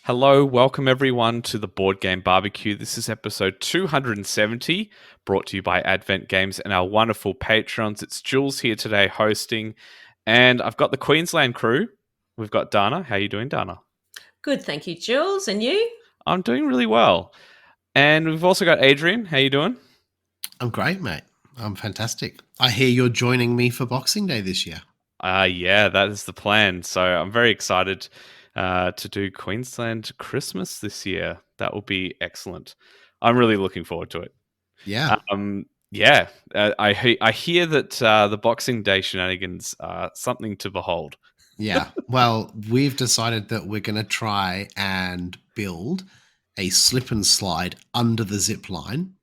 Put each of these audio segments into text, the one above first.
Hello, welcome everyone to the Board Game Barbecue. This is episode 270, brought to you by Advent Games and our wonderful patrons. It's Jules here today hosting, and I've got the Queensland crew. We've got Dana. How are you doing, Dana? Good, thank you, Jules. And you? I'm doing really well. And we've also got Adrian. How are you doing? I'm great, mate. I'm fantastic. I hear you're joining me for Boxing Day this year. Yeah, that is the plan. So I'm very excited to do Queensland Christmas this year. That will be excellent. I'm really looking forward to it. Yeah. I hear that the Boxing Day shenanigans are something to behold. Yeah. Well, we've decided that we're going to try and build a slip and slide under the zip line.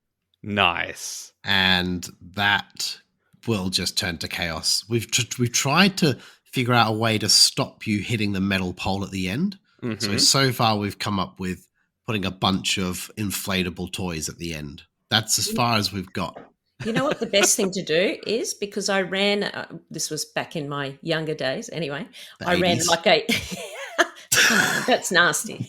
Nice. And that will just turn to chaos. We've tried to figure out a way to stop you hitting the metal pole at the end. Mhm. So far we've come up with putting a bunch of inflatable toys at the end. That's as far as we've got. You know what the best thing to do is, because I ran, this was back in my younger days anyway, The I ran 80s. like a, come on, that's nasty.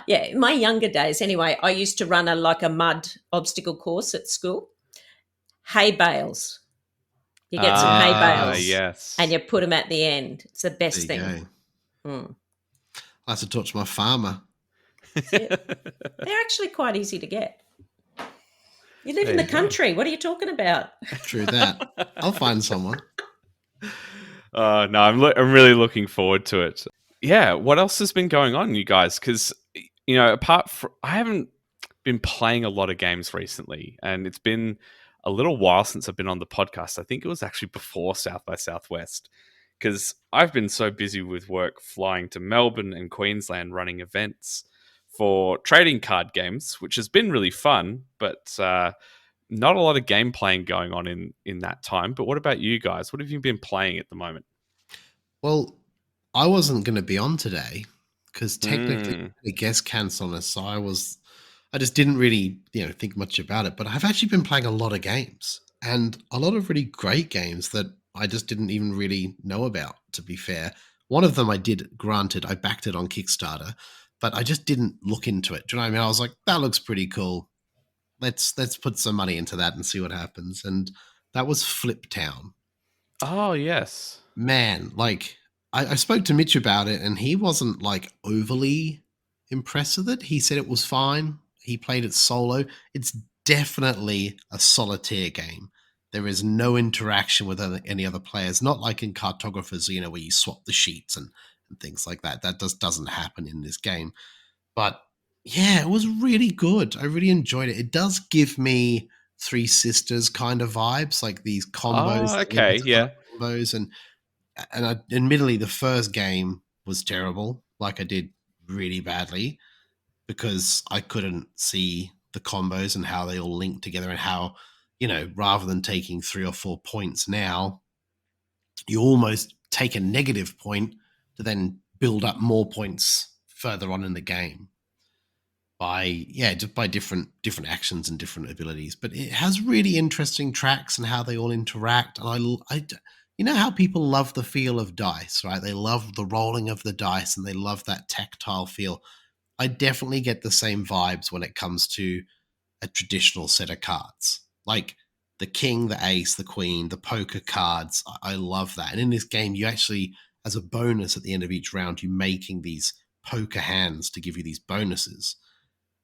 In my younger days anyway, I used to run like a mud obstacle course at school. Hay bales. You get some hay bales Yes. and you put them at the end. It's the best There you thing. go. I have to talk to my farmer. They're actually quite easy to get. You live in the country. What are you talking about? True that. I'll find someone. No, I'm really looking forward to it. Yeah, what else has been going on, you guys? Because, I haven't been playing a lot of games recently, and it's been a little while since I've been on the podcast. I think it was actually before South by Southwest, because I've been so busy with work flying to Melbourne and Queensland running events for trading card games, which has been really fun, but not a lot of game playing going on in that time. But what about you guys? What have you been playing at the moment? Well, I wasn't going to be on today because technically the guest cancelled us, so I just didn't really think much about it. But I've actually been playing a lot of games, and a lot of really great games that I just didn't even really know about, to be fair. One of them I did, granted, I backed it on Kickstarter, but I just didn't look into it. Do you know what I mean? I was like, that looks pretty cool. Let's put some money into that and see what happens. And that was Flip Town. Oh, yes. Man, like I spoke to Mitch about it and he wasn't like overly impressed with it. He said it was fine. He played it solo. It's definitely a solitaire game. There is no interaction with any other players, not like in Cartographers, where you swap the sheets and things like that. That doesn't happen in this game. But yeah, it was really good. I really enjoyed it. It does give me Three Sisters kind of vibes, like these combos. Oh, okay, yeah. Combos and admittedly, the first game was terrible. Like, I did really badly because I couldn't see the combos and how they all link together and how, rather than taking 3 or 4 points now, you almost take a negative point to then build up more points further on in the game just by different actions and different abilities. But it has really interesting tracks and how they all interact. And I you know how people love the feel of dice, right? They love the rolling of the dice and they love that tactile feel. I definitely get the same vibes when it comes to a traditional set of cards. Like the king, the ace, the queen, the poker cards. I love that. And in this game, you actually, as a bonus at the end of each round, you're making these poker hands to give you these bonuses.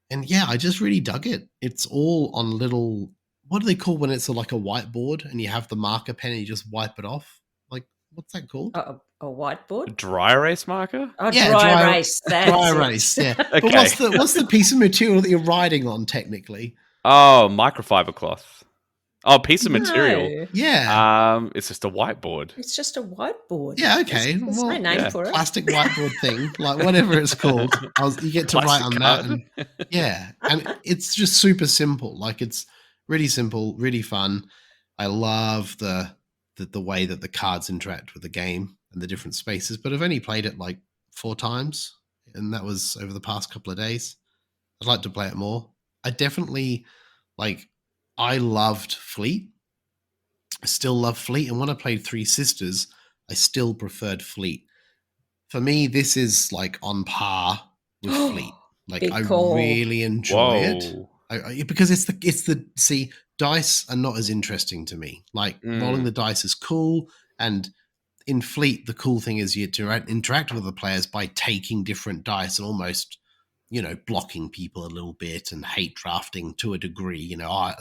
And yeah, I just really dug it. It's all on little, what do they call when it's like a whiteboard and you have the marker pen and you just wipe it off? Like, what's that called? A whiteboard? Dry erase marker? Oh, yeah, dry erase. Dry erase, yeah. Okay. But what's the piece of material that you're writing on technically? Oh, microfiber cloth. Oh, piece of material. Yeah. It's just a whiteboard. It's just a whiteboard. Yeah, okay. There's no name for it. Plastic whiteboard thing, like whatever it's called. You get to write on that. And, yeah. And it's just super simple. Like, it's really simple, really fun. I love the way that the cards interact with the game and the different spaces, but I've only played it like 4 times, and that was over the past couple of days. I'd like to play it more. I definitely, I loved Fleet. I still love Fleet, and when I played Three Sisters, I still preferred Fleet. For me, this is like on par with Fleet. Like Big I call. really enjoy it. Whoa. Because it's the see, dice are not as interesting to me. Like rolling the dice is cool, and in Fleet, the cool thing is you interact with the players by taking different dice and almost, blocking people a little bit and hate drafting to a degree.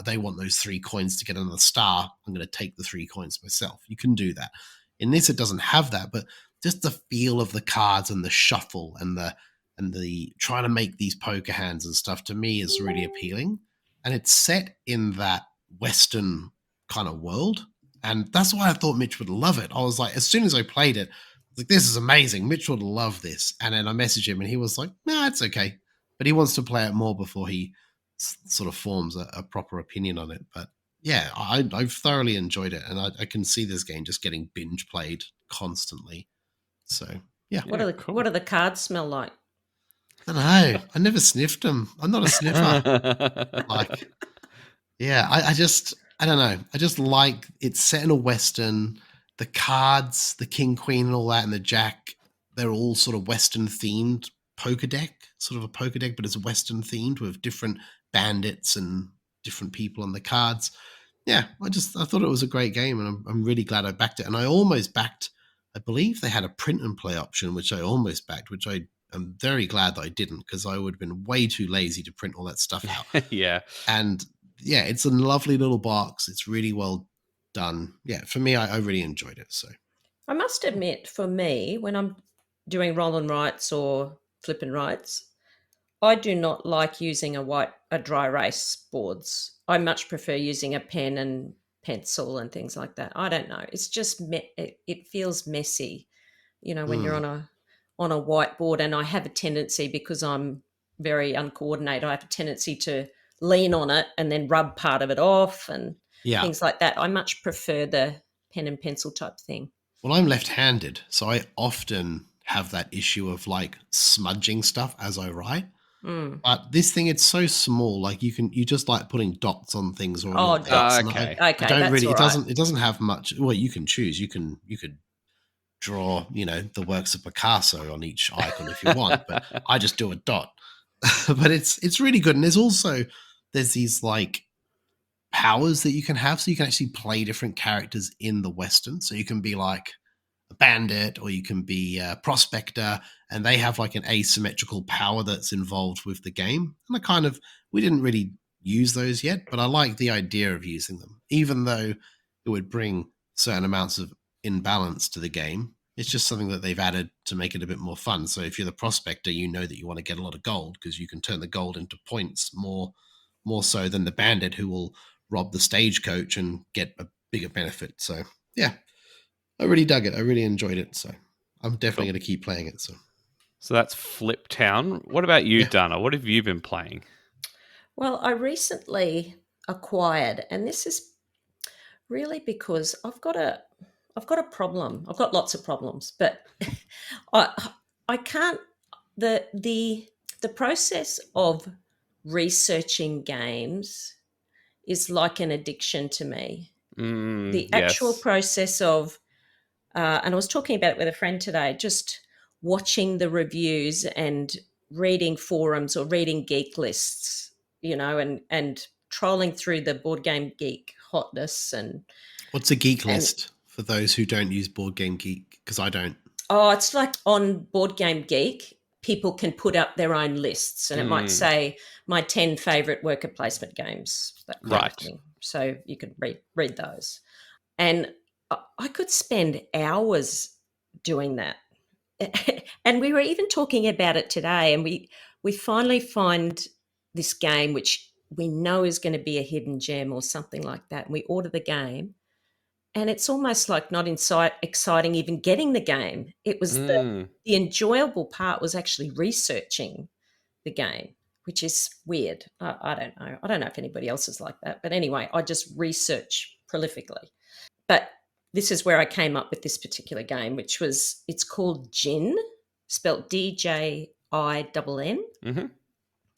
They want those 3 coins to get another star. I'm going to take the 3 coins myself. You can do that. In this, it doesn't have that, but just the feel of the cards and the shuffle and the trying to make these poker hands and stuff to me is really appealing. And it's set in that Western kind of world. And that's why I thought Mitch would love it. I was like, as soon as I played it, I was like, this is amazing. Mitch would love this. And then I messaged him and he was like, nah, it's okay. But he wants to play it more before he sort of forms a proper opinion on it. But yeah, I've thoroughly enjoyed it. And I can see this game just getting binge played constantly. So yeah. What do the cards smell like? I don't know. I never sniffed them. I'm not a sniffer. Like, yeah, I don't know. I just like it's set in a Western. The cards, the king, queen, and all that, and the jack, they're all sort of Western themed poker deck, sort of a poker deck, but it's Western themed with different bandits and different people on the cards. Yeah, I thought it was a great game, and I'm really glad I backed it. And I almost backed, I believe they had a print and play option, which I almost backed, which I'm very glad that I didn't, because I would have been way too lazy to print all that stuff out. Yeah. And yeah, it's a lovely little box. It's really well done. Yeah, for me, I really enjoyed it. So I must admit, for me, when I'm doing roll and writes or flip and writes, I do not like using a dry erase boards. I much prefer using a pen and pencil and things like that. I don't know. It's just it feels messy, when you're on a whiteboard. And I have a tendency, because I'm very uncoordinated, I have a tendency to lean on it and then rub part of it off and yeah. things like that. I much prefer the pen and pencil type thing. Well, I'm left-handed, so I often have that issue of like smudging stuff as I write. But this thing, it's so small. Like you just like putting dots on things or Oh, dots. okay. I don't that's really. all right. It doesn't have much. Well, you can choose. You could draw, the works of Picasso on each icon if you want, but I just do a dot. But it's really good. And there's these like powers that you can have, so you can actually play different characters in the Western. So you can be like a bandit, or you can be a prospector, and they have like an asymmetrical power that's involved with the game. And we didn't really use those yet, but I like the idea of using them, even though it would bring certain amounts of imbalance to the game. It's just something that they've added to make it a bit more fun. So if you're the prospector, you know that you want to get a lot of gold, because you can turn the gold into points more so than the bandit, who will rob the stagecoach and get a bigger benefit. So yeah, I really dug it. I really enjoyed it. So I'm definitely going to keep playing it. So that's Flip Town. What about you, Yeah. Dana? What have you been playing? Well, I recently acquired, and this is really because I've got a problem. I've got lots of problems, but I can't the process of researching games is like an addiction to me. The actual Yes. process of and I was talking about it with a friend today, just watching the reviews and reading forums or reading geek lists, and trolling through the Board Game Geek hotness. And What's a geek list for those who don't use Board Game Geek? Because I don't. it's like on Board Game Geek, people can put up their own lists, and it might say my 10 favorite worker placement games, that kind of thing. So you could read those. And I could spend hours doing that. And we were even talking about it today, and we finally find this game which we know is going to be a hidden gem or something like that. And we order the game, and it's almost like not exciting even getting the game. It was the enjoyable part was actually researching the game, which is weird. I don't know. I don't know if anybody else is like that. But anyway, I just research prolifically. But this is where I came up with this particular game, it's called Gin, spelt DJINN. Mm-hmm.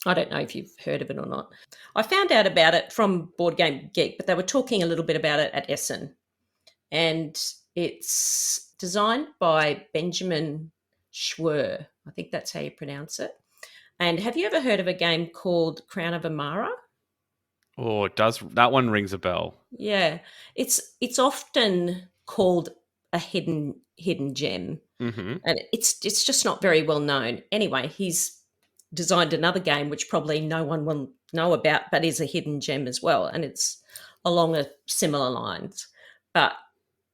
I don't know if you've heard of it or not. I found out about it from Board Game Geek, but they were talking a little bit about it at Essen. And it's designed by Benjamin Schwer. I think that's how you pronounce it. And have you ever heard of a game called Crown of Amara? Oh, that one rings a bell? Yeah, it's often called a hidden gem, Mm-hmm. and it's just not very well known. Anyway, he's designed another game which probably no one will know about, but is a hidden gem as well, and it's along a similar lines. But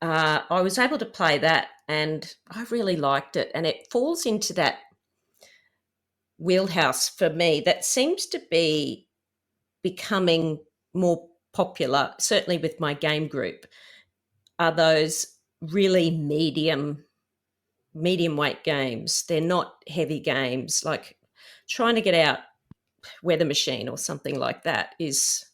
I was able to play that, and I really liked it, and it falls into that wheelhouse for me that seems to be becoming more popular, certainly with my game group, are those really medium weight games. They're not heavy games. Like trying to get out Weather Machine or something like that it's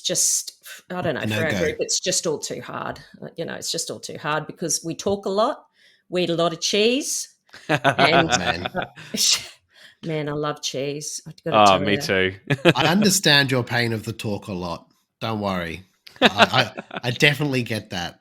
just, I don't know, for our group it's just all too hard. It's just all too hard because we talk a lot, we eat a lot of cheese, and man, I love cheese. I've got to tell me you. too. I understand your pain of the talk a lot. Don't worry. I definitely get that.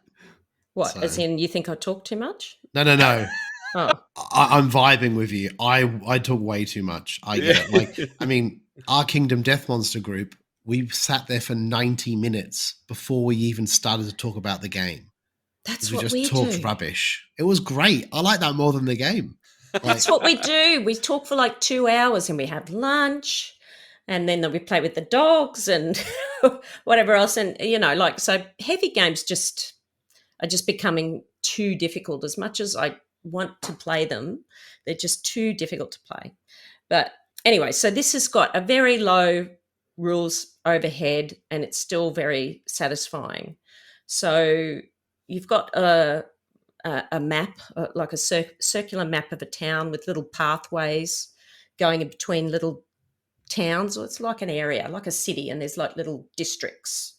What, as in you think I talk too much? No. Oh. I'm vibing with you. I talk way too much. I get it. Like, I mean, our Kingdom Death Monster group, we sat there for 90 minutes before we even started to talk about the game. That's we what just we talked do. Rubbish. It was great. I like that more than the game. That's what we do. We talk for like 2 hours and we have lunch, and then we play with the dogs and whatever else. And, so heavy games are just becoming too difficult. As much as I want to play them, they're just too difficult to play. But anyway, so this has got a very low rules overhead and it's still very satisfying. So you've got a map, like a circular map of a town with little pathways going in between little towns. Or it's like an area, like a city, and there's like little districts.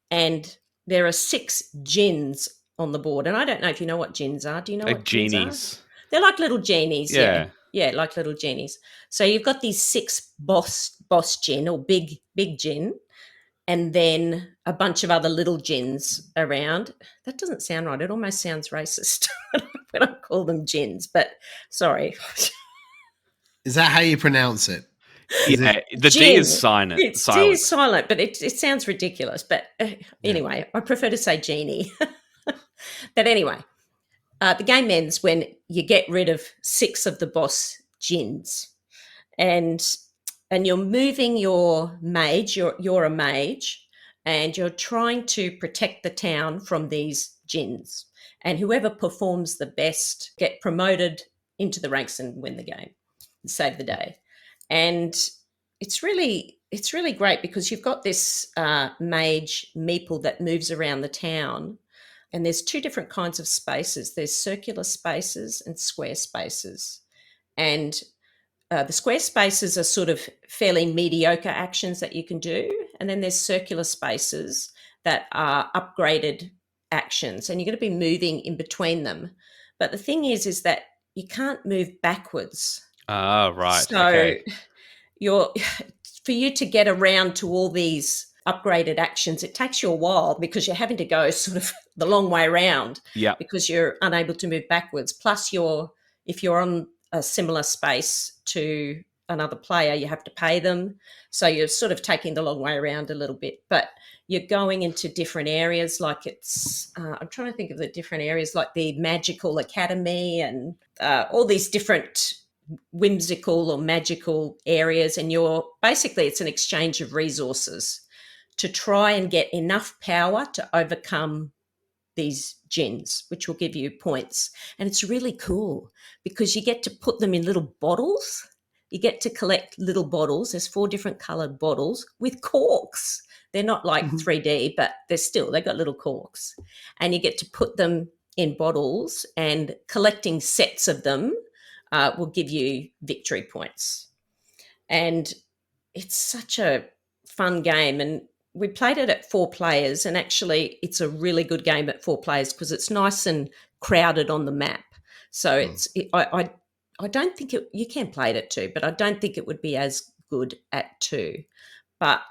And there are 6 gins on the board. And I don't know if you know what gins are. Do you know what genies? Gins are? They're like little genies, Yeah. Yeah, like little genies. So you've got these 6 boss gin or big gin, and then a bunch of other little gins around. That doesn't sound right. It almost sounds racist when I call them gins, but sorry. Is that how you pronounce it? The D is silent. D is silent, but it sounds ridiculous. But anyway, I prefer to say genie. But anyway, the game ends when you get rid of 6 of the boss gins, and you're moving your mage. You're a mage, and you're trying to protect the town from these gins. And whoever performs the best get promoted into the ranks and win the game, and save the day. And it's really great because you've got this mage meeple that moves around the town, and there's 2 different kinds of spaces. There's circular spaces and square spaces, and the square spaces are sort of fairly mediocre actions that you can do, and then there's circular spaces that are upgraded actions, and you're going to be moving in between them. But the thing is that you can't move backwards. Right. So okay. For you to get around to all these upgraded actions, it takes you a while because you're having to go sort of the long way around. Yeah. Because you're unable to move backwards. Plus, if you're on a similar space to another player, you have to pay them. So you're sort of taking the long way around a little bit. But you're going into different areas, like I'm trying to think of the different areas, like the Magical Academy and all these different whimsical or magical areas, and it's an exchange of resources to try and get enough power to overcome these gins, which will give you points. And it's really cool because you get to put them in little bottles. You get to collect little bottles. There's 4 different colored bottles with corks. They're not like 3D, but they've got little corks, and you get to put them in bottles, and collecting sets of them will give you victory points. And it's such a fun game. And we played it at 4 players, and actually it's a really good game at 4 players because it's nice and crowded on the map. So I don't think you can play it at 2, but I don't think it would be as good at 2. But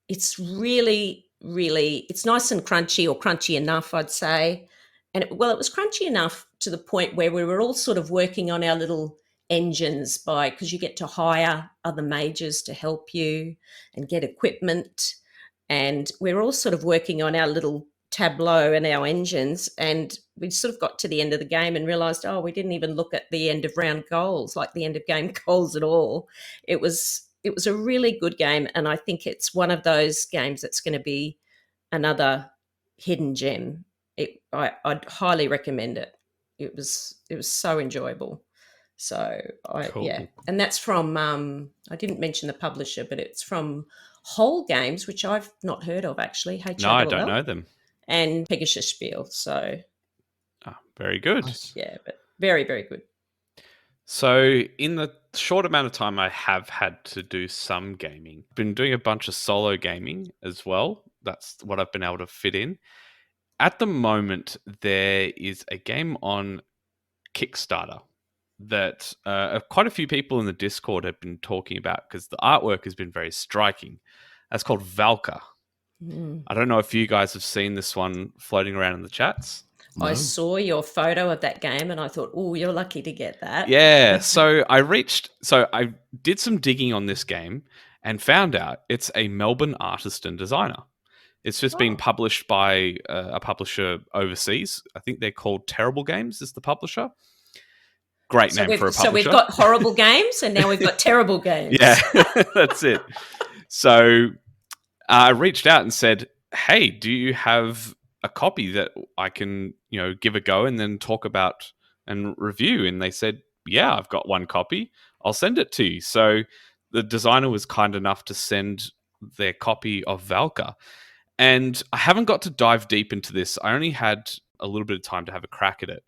it's really, really, it's nice and crunchy, or crunchy enough, I'd say. And it was crunchy enough to the point where we were all sort of working on our little engines because you get to hire other mages to help you and get equipment. And we were all sort of working on our little tableau and our engines. And we sort of got to the end of the game and realized, we didn't even look at the end of round goals, like the end of game goals at all. It was a really good game. And I think it's one of those games that's going to be another hidden gem. I'd highly recommend it. It was so enjoyable. So Cool. and that's from I didn't mention the publisher, but it's from Whole Games, which I've not heard of actually. No, I don't know them. And Pegasus Spiel. So very good. Nice. Yeah, but very, very good. So in the short amount of time I have had to do some gaming, been doing a bunch of solo gaming as well. That's what I've been able to fit in. At the moment, there is a game on Kickstarter that quite a few people in the Discord have been talking about because the artwork has been very striking. That's called Valka. I don't know if you guys have seen this one floating around in the chats. No. I saw your photo of that game and I thought, you're lucky to get that. Yeah, so I did some digging on this game and found out it's a Melbourne artist and designer. It's just been published by a publisher overseas. I think they're called Terrible Games is the publisher. Great name for a publisher. So we've got horrible games and now we've got terrible games. Yeah, that's it. So I reached out and said, hey, do you have a copy that I can, give a go and then talk about and review? And they said, yeah, I've got one copy. I'll send it to you. So the designer was kind enough to send their copy of Valka. And I haven't got to dive deep into this. I only had a little bit of time to have a crack at it.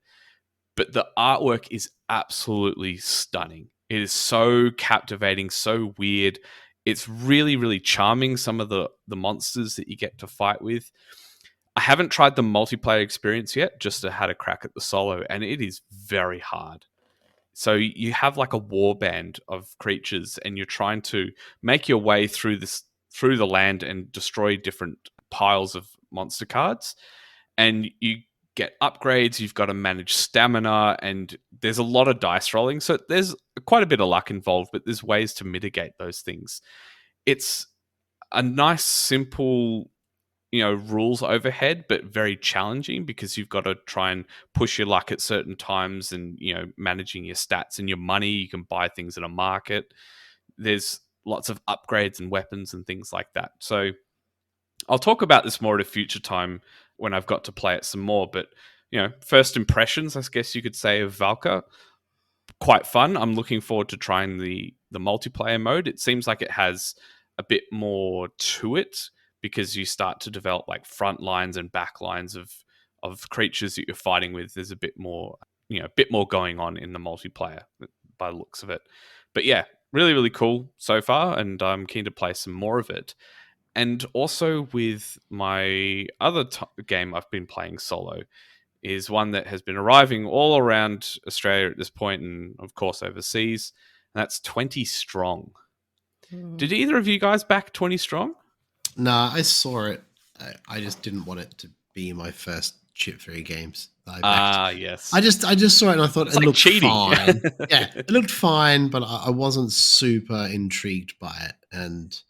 But the artwork is absolutely stunning. It is so captivating, so weird. It's really, really charming, some of the monsters that you get to fight with. I haven't tried the multiplayer experience yet, just had a crack at the solo, and it is very hard. So you have like a warband of creatures, and you're trying to make your way through the land and destroy different piles of monster cards. And you get upgrades, you've got to manage stamina, and there's a lot of dice rolling. So there's quite a bit of luck involved, but there's ways to mitigate those things. It's a nice, simple, rules overhead, but very challenging because you've got to try and push your luck at certain times and, managing your stats and your money. You can buy things in a market. There's lots of upgrades and weapons and things like that. So I'll talk about this more at a future time when I've got to play it some more. But, first impressions, I guess you could say, of Valka, quite fun. I'm looking forward to trying the multiplayer mode. It seems like it has a bit more to it because you start to develop like front lines and back lines of creatures that you're fighting with. There's a bit more, going on in the multiplayer by the looks of it. But yeah, really, really cool so far, and I'm keen to play some more of it. And also with my other game I've been playing solo is one that has been arriving all around Australia at this point and, of course, overseas. And that's 20 Strong. Did either of you guys back 20 Strong? Nah, I saw it. I just didn't want it to be my first Chip 3 games that I backed. Yes. I just saw it and I thought it looked cheating. Fine. Yeah, it looked fine, but I wasn't super intrigued by it. And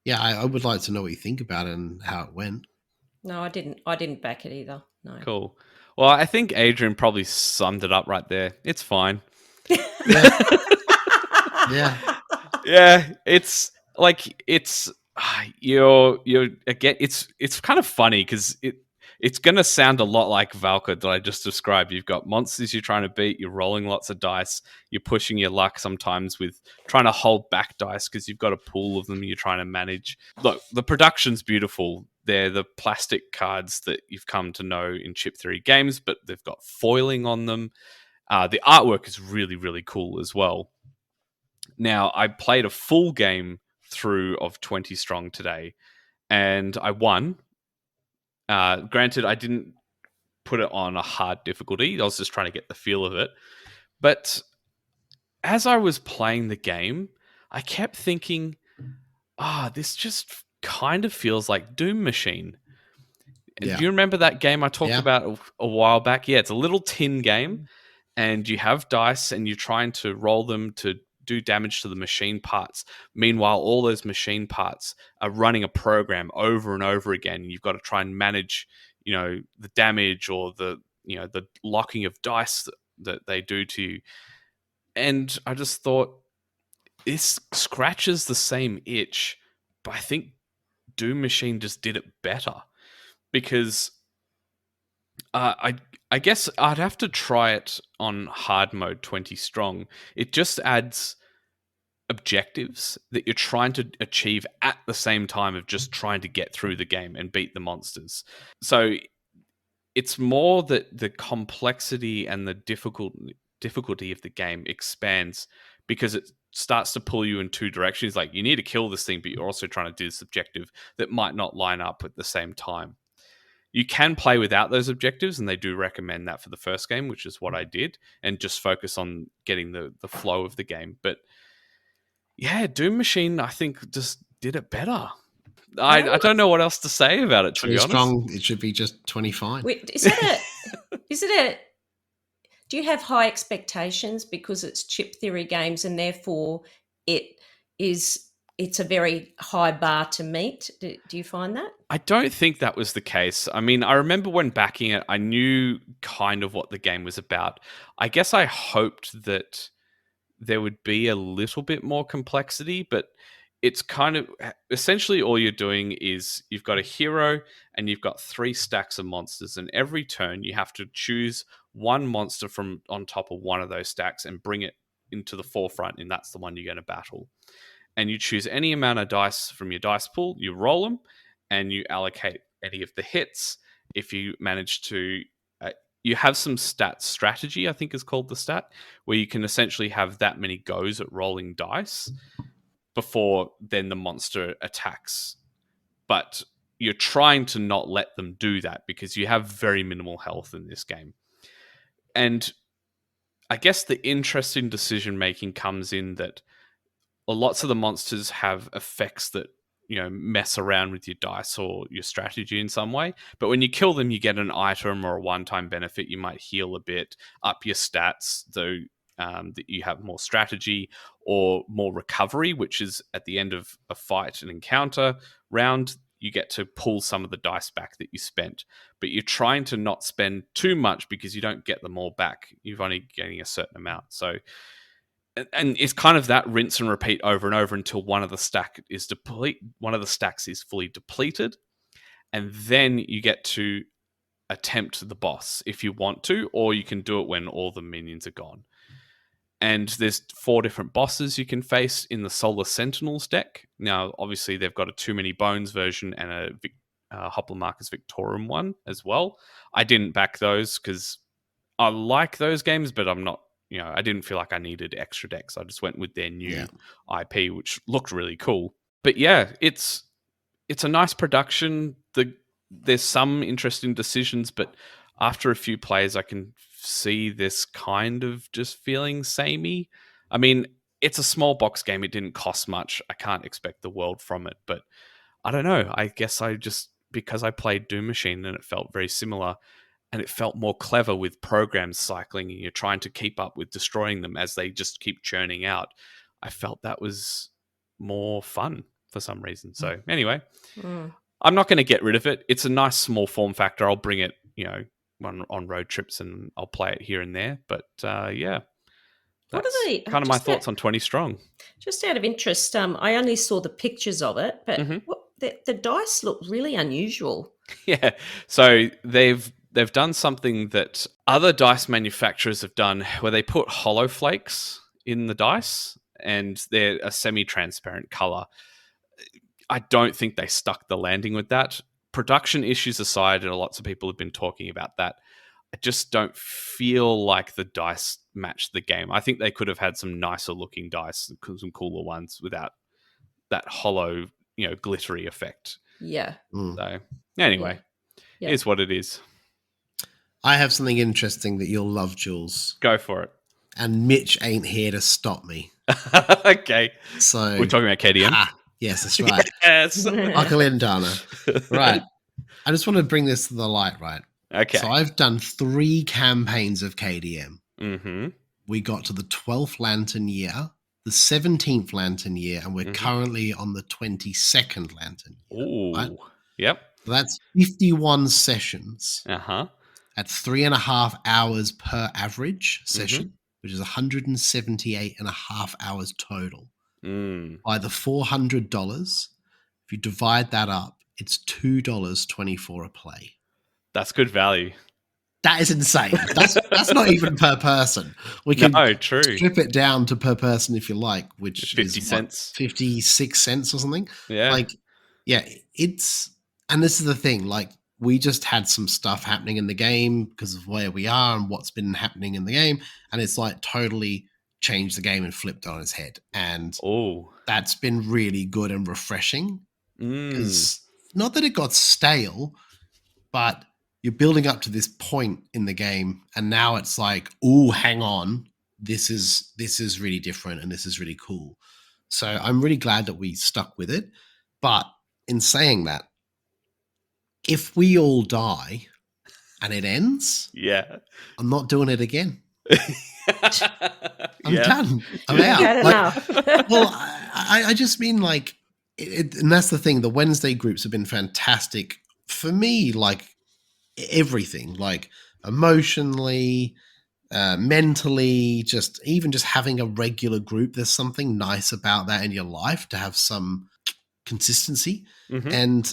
yeah, I would like to know what you think about it and how it went. No, I didn't back it either. No. Cool. Well, I think Adrian probably summed it up right there. It's fine. Yeah. Yeah, it's like you're again. It's kind of funny because it's going to sound a lot like Valka that I just described. You've got monsters you're trying to beat. You're rolling lots of dice. You're pushing your luck sometimes with trying to hold back dice because you've got a pool of them you're trying to manage. Look, the production's beautiful. They're the plastic cards that you've come to know in Chip 3 games, but they've got foiling on them. The artwork is really, really cool as well. Now, I played a full game through of 20 Strong today, and I won. Granted, I didn't put it on a hard difficulty. I was just trying to get the feel of it. But as I was playing the game, I kept thinking, this just kind of feels like Doom Machine. Yeah. Do you remember that game I talked Yeah. about a while back? Yeah, it's a little tin game, and you have dice, and you're trying to roll them to do damage to the machine parts. Meanwhile, all those machine parts are running a program over and over again. You've got to try and manage, the damage or the locking of dice that they do to you. And I just thought, this scratches the same itch, but I think Doom Machine just did it better because I guess I'd have to try it on hard mode 20 strong. It just adds objectives that you're trying to achieve at the same time of just trying to get through the game and beat the monsters. So it's more that the complexity and the difficulty of the game expands because it starts to pull you in two directions. Like, you need to kill this thing, but you're also trying to do this objective that might not line up at the same time. You can play without those objectives, and they do recommend that for the first game, which is what I did, and just focus on getting the flow of the game. But yeah, Doom Machine, I think, just did it better. I don't know what else to say about it, to be honest. Strong, it should be just 25. Wait, do you have high expectations because it's chip theory games and therefore it's a very high bar to meet? Do you find that? I don't think that was the case. I mean, I remember when backing it, I knew kind of what the game was about. I guess I hoped that there would be a little bit more complexity, but it's kind of essentially all you're doing is you've got a hero and you've got 3 stacks of monsters, and every turn you have to choose one monster from on top of one of those stacks and bring it into the forefront, and that's the one you're going to battle. And you choose any amount of dice from your dice pool, you roll them, and you allocate any of the hits. If you manage to you have some strategy, I think is called the stat, where you can essentially have that many goes at rolling dice before then the monster attacks. But you're trying to not let them do that because you have very minimal health in this game. And I guess the interesting decision making comes in that lots of the monsters have effects that mess around with your dice or your strategy in some way. But when you kill them, you get an item or a one-time benefit. You might heal a bit, up your stats, though that you have more strategy or more recovery, which is at the end of a fight, an encounter round, you get to pull some of the dice back that you spent. But you're trying to not spend too much because you don't get them all back. You're only getting a certain amount. So, and it's kind of that rinse and repeat over and over until one of the stacks is fully depleted, and then you get to attempt the boss if you want to, or you can do it when all the minions are gone. And there's 4 different bosses you can face in the Solar Sentinels deck. Now, obviously, they've got a Too Many Bones version and a Hoplomachus Victorum one as well. I didn't back those because I like those games, but I'm not. I didn't feel like I needed extra decks. I just went with their new IP, which looked really cool. But yeah, it's a nice production. There's some interesting decisions, but after a few plays, I can see this kind of just feeling samey. I mean, it's a small box game. It didn't cost much. I can't expect the world from it, but I don't know. I guess because I played Doom Machine and it felt very similar, and it felt more clever with programs cycling and you're trying to keep up with destroying them as they just keep churning out. I felt that was more fun for some reason. So anyway, I'm not going to get rid of it. It's a nice small form factor. I'll bring it, on road trips and I'll play it here and there. But yeah, that's kind of my thoughts on 20 Strong. Just out of interest, I only saw the pictures of it, but the dice look really unusual. Yeah, so they've done something that other dice manufacturers have done where they put hollow flakes in the dice and they're a semi-transparent color. I don't think they stuck the landing with that. Production issues aside, and lots of people have been talking about that, I just don't feel like the dice matched the game. I think they could have had some nicer looking dice, some cooler ones without that hollow, glittery effect. Yeah. So anyway, here's what it is. I have something interesting that you'll love, Jules. Go for it. And Mitch ain't here to stop me. Okay. So we're talking about KDM. Yes, that's right. Yes. Buckle in, Dana. Right. I just want to bring this to the light, right? Okay. So I've done 3 campaigns of KDM. Mm-hmm. We got to the 12th Lantern year, the 17th Lantern year, and we're currently on the 22nd Lantern year. Ooh. Right? Yep. So that's 51 sessions Uh-huh. at 3.5 hours per average session, which is 178.5 hours total. By the $400, if you divide that up, it's $2.24 a play. That's good value. That is insane. That's not even per person. We can true. strip it down to per person if you like, which 50 is cents. 56 cents or something. Yeah. Like, yeah, and this is the thing, like, we just had some stuff happening in the game because of where we are and what's been happening in the game. And it's like totally changed the game and flipped it on its head. And that's been really good and refreshing. Because not that it got stale, but you're building up to this point in the game, and now it's like, oh, hang on, this is really different, and this is really cool. So I'm really glad that we stuck with it. But in saying that, if we all die and it ends, I'm not doing it again. I'm done. I'm out. Had enough. Well, I just mean like, and that's the thing. The Wednesday groups have been fantastic for me. Like, everything, like emotionally, mentally, even just having a regular group. There's something nice about that in your life to have some consistency. And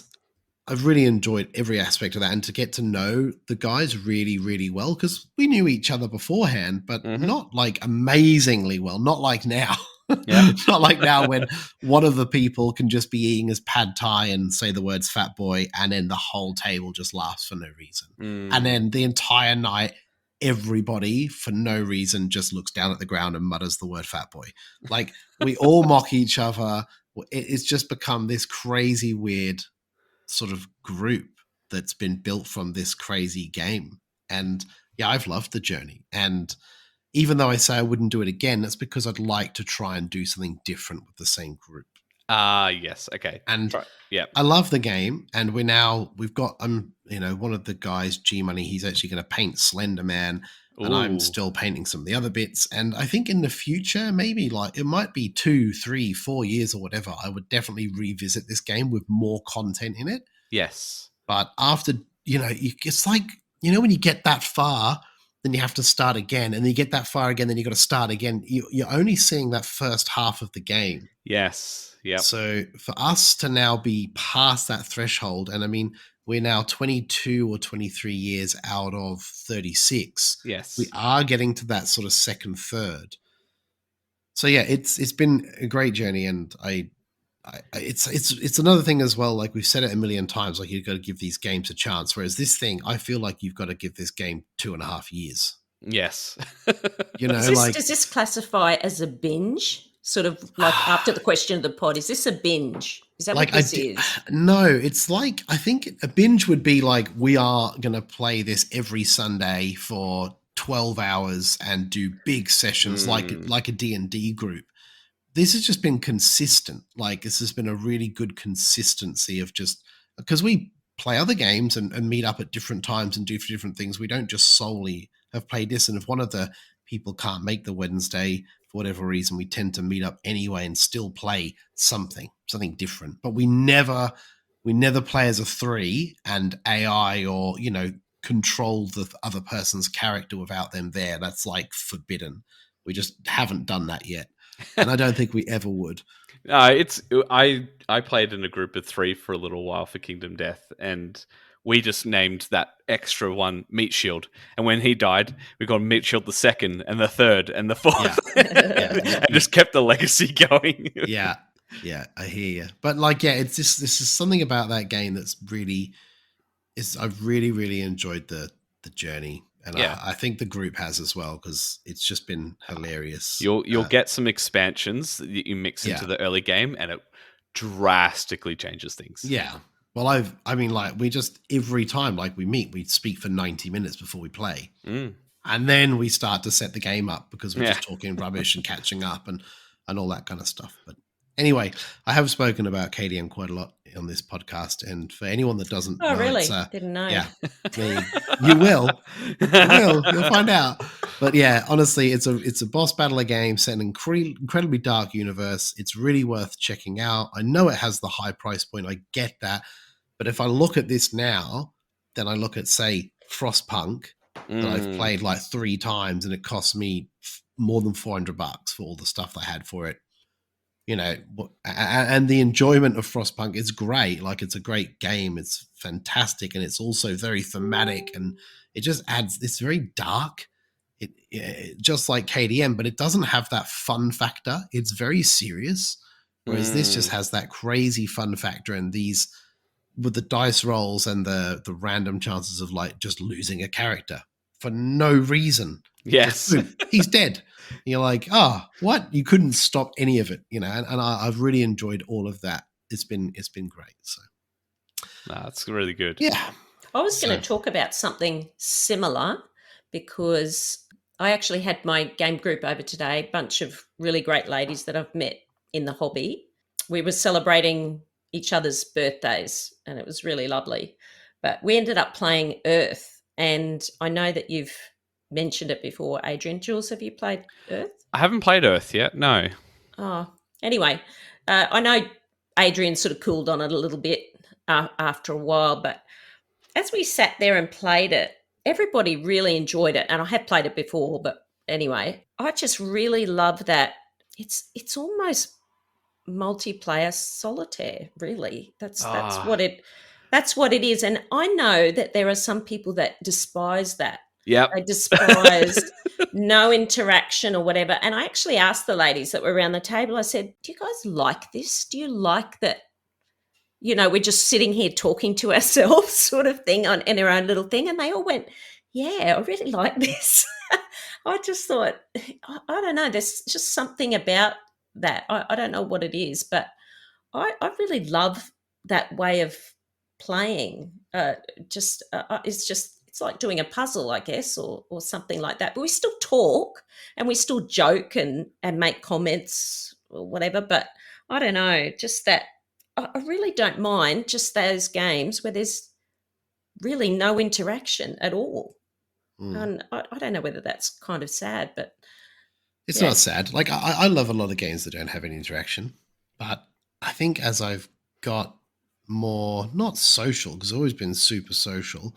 I've really enjoyed every aspect of that, and to get to know the guys really, really well, because we knew each other beforehand, but not like amazingly well. Not like now. Not like now when one of the people can just be eating his pad thai and say the words fat boy, and then the whole table just laughs for no reason. And then the entire night, everybody for no reason just looks down at the ground and mutters the word fat boy. Like, we all mock each other. It's just become this crazy, weird sort of group that's been built from this crazy game. And yeah, I've loved the journey. And even though I say I wouldn't do it again, that's because I'd like to try and do something different with the same group. Yes. Okay. And I love the game. And we've got, one of the guys, G Money, he's actually going to paint Slender Man. And I'm still painting some of the other bits. And I think in the future, maybe like it might be 2, 3, 4 years or whatever, I would definitely revisit this game with more content in it. Yes. But after, it's like, when you get that far, then you have to start again. And then you get that far again, then you got to start again. You're only seeing that first half of the game. Yes. Yeah. So for us to now be past that threshold, and I mean, we're now 22 or 23 years out of 36. Yes. We are getting to that sort of second third. So yeah, it's been a great journey, and it's another thing as well. Like, we've said it a million times, like, you've got to give these games a chance. Whereas this thing, I feel like you've got to give this game 2.5 years. Yes. Does this classify as a binge? Sort of like after the question of the pod, is this a binge? Is that like what this is? No, it's like, I think a binge would be like, we are going to play this every Sunday for 12 hours and do big sessions like a D&D group. This has just been consistent. Like, this has been a really good consistency of just, because we play other games and meet up at different times and do different things. We don't just solely have played this. And if one of the people can't make the Wednesday for whatever reason, we tend to meet up anyway and still play something different. But we never play as a 3 and AI or, control the other person's character without them there. That's like forbidden. We just haven't done that yet. And I don't think we ever would. I played in a group of 3 for a little while for Kingdom Death, and we just named that extra one Meat Shield. And when he died, we got Meat Shield the 2nd and the 3rd and the 4th. And just kept the legacy going. Yeah, I hear you. But like, it's just, this is something about that game that's really, I've really, really enjoyed the journey. And I think the group has as well, because it's just been hilarious. You'll get some expansions that you mix into the early game, and it drastically changes things. Yeah. Well, we just, every time like we meet, we speak for 90 minutes before we play. And then we start to set the game up, because we're just talking rubbish and catching up and all that kind of stuff. But Anyway, I have spoken about KDM quite a lot on this podcast, and for anyone that doesn't know, really? it's Didn't know. Yeah, you will. You'll find out. But yeah, honestly, it's a boss battler game set in an incredibly dark universe. It's really worth checking out. I know it has the high price point. I get that. But if I look at this now, then I look at, say, Frostpunk that I've played like 3 times, and it cost me more than $400 for all the stuff I had for it. You know, and the enjoyment of Frostpunk is great. Like, it's a great game. It's fantastic. And it's also very thematic, and it just adds, it's very dark. It just like KDM, but it doesn't have that fun factor. It's very serious. Whereas this just has that crazy fun factor, and these, with the dice rolls and the random chances of like just losing a character for no reason. Yes. He's dead. You're like, what? You couldn't stop any of it, you know. And I've really enjoyed all of that. It's been great. So that's really good. Yeah. I was going to talk about something similar, because I actually had my game group over today, a bunch of really great ladies that I've met in the hobby. We were celebrating each other's birthdays, and it was really lovely. But we ended up playing Earth, and I know that you've mentioned it before, Adrian. Jules, have you played Earth? I haven't played Earth yet, no. Oh, anyway, I know Adrian sort of cooled on it a little bit after a while, but as we sat there and played it, everybody really enjoyed it. And I had played it before, but anyway, I just really love that. It's almost multiplayer solitaire, really. That's what it is. And I know that there are some people that despise that. Yep. They despise no interaction or whatever. And I actually asked the ladies that were around the table, I said, do you guys like this? Do you like that, you know, we're just sitting here talking to ourselves sort of thing in our own little thing? And they all went, yeah, I really like this. I just thought, I don't know, there's just something about that. I don't know what it is, but I really love that way of playing. It's like doing a puzzle, I guess, or something like that. But we still talk and we still joke and make comments or whatever. But I don't know, just that I really don't mind just those games where there's really no interaction at all. And I don't know whether that's kind of sad, but it's not sad. Like, I love a lot of games that don't have any interaction, but I think as I've got more, not social, because I've always been super social,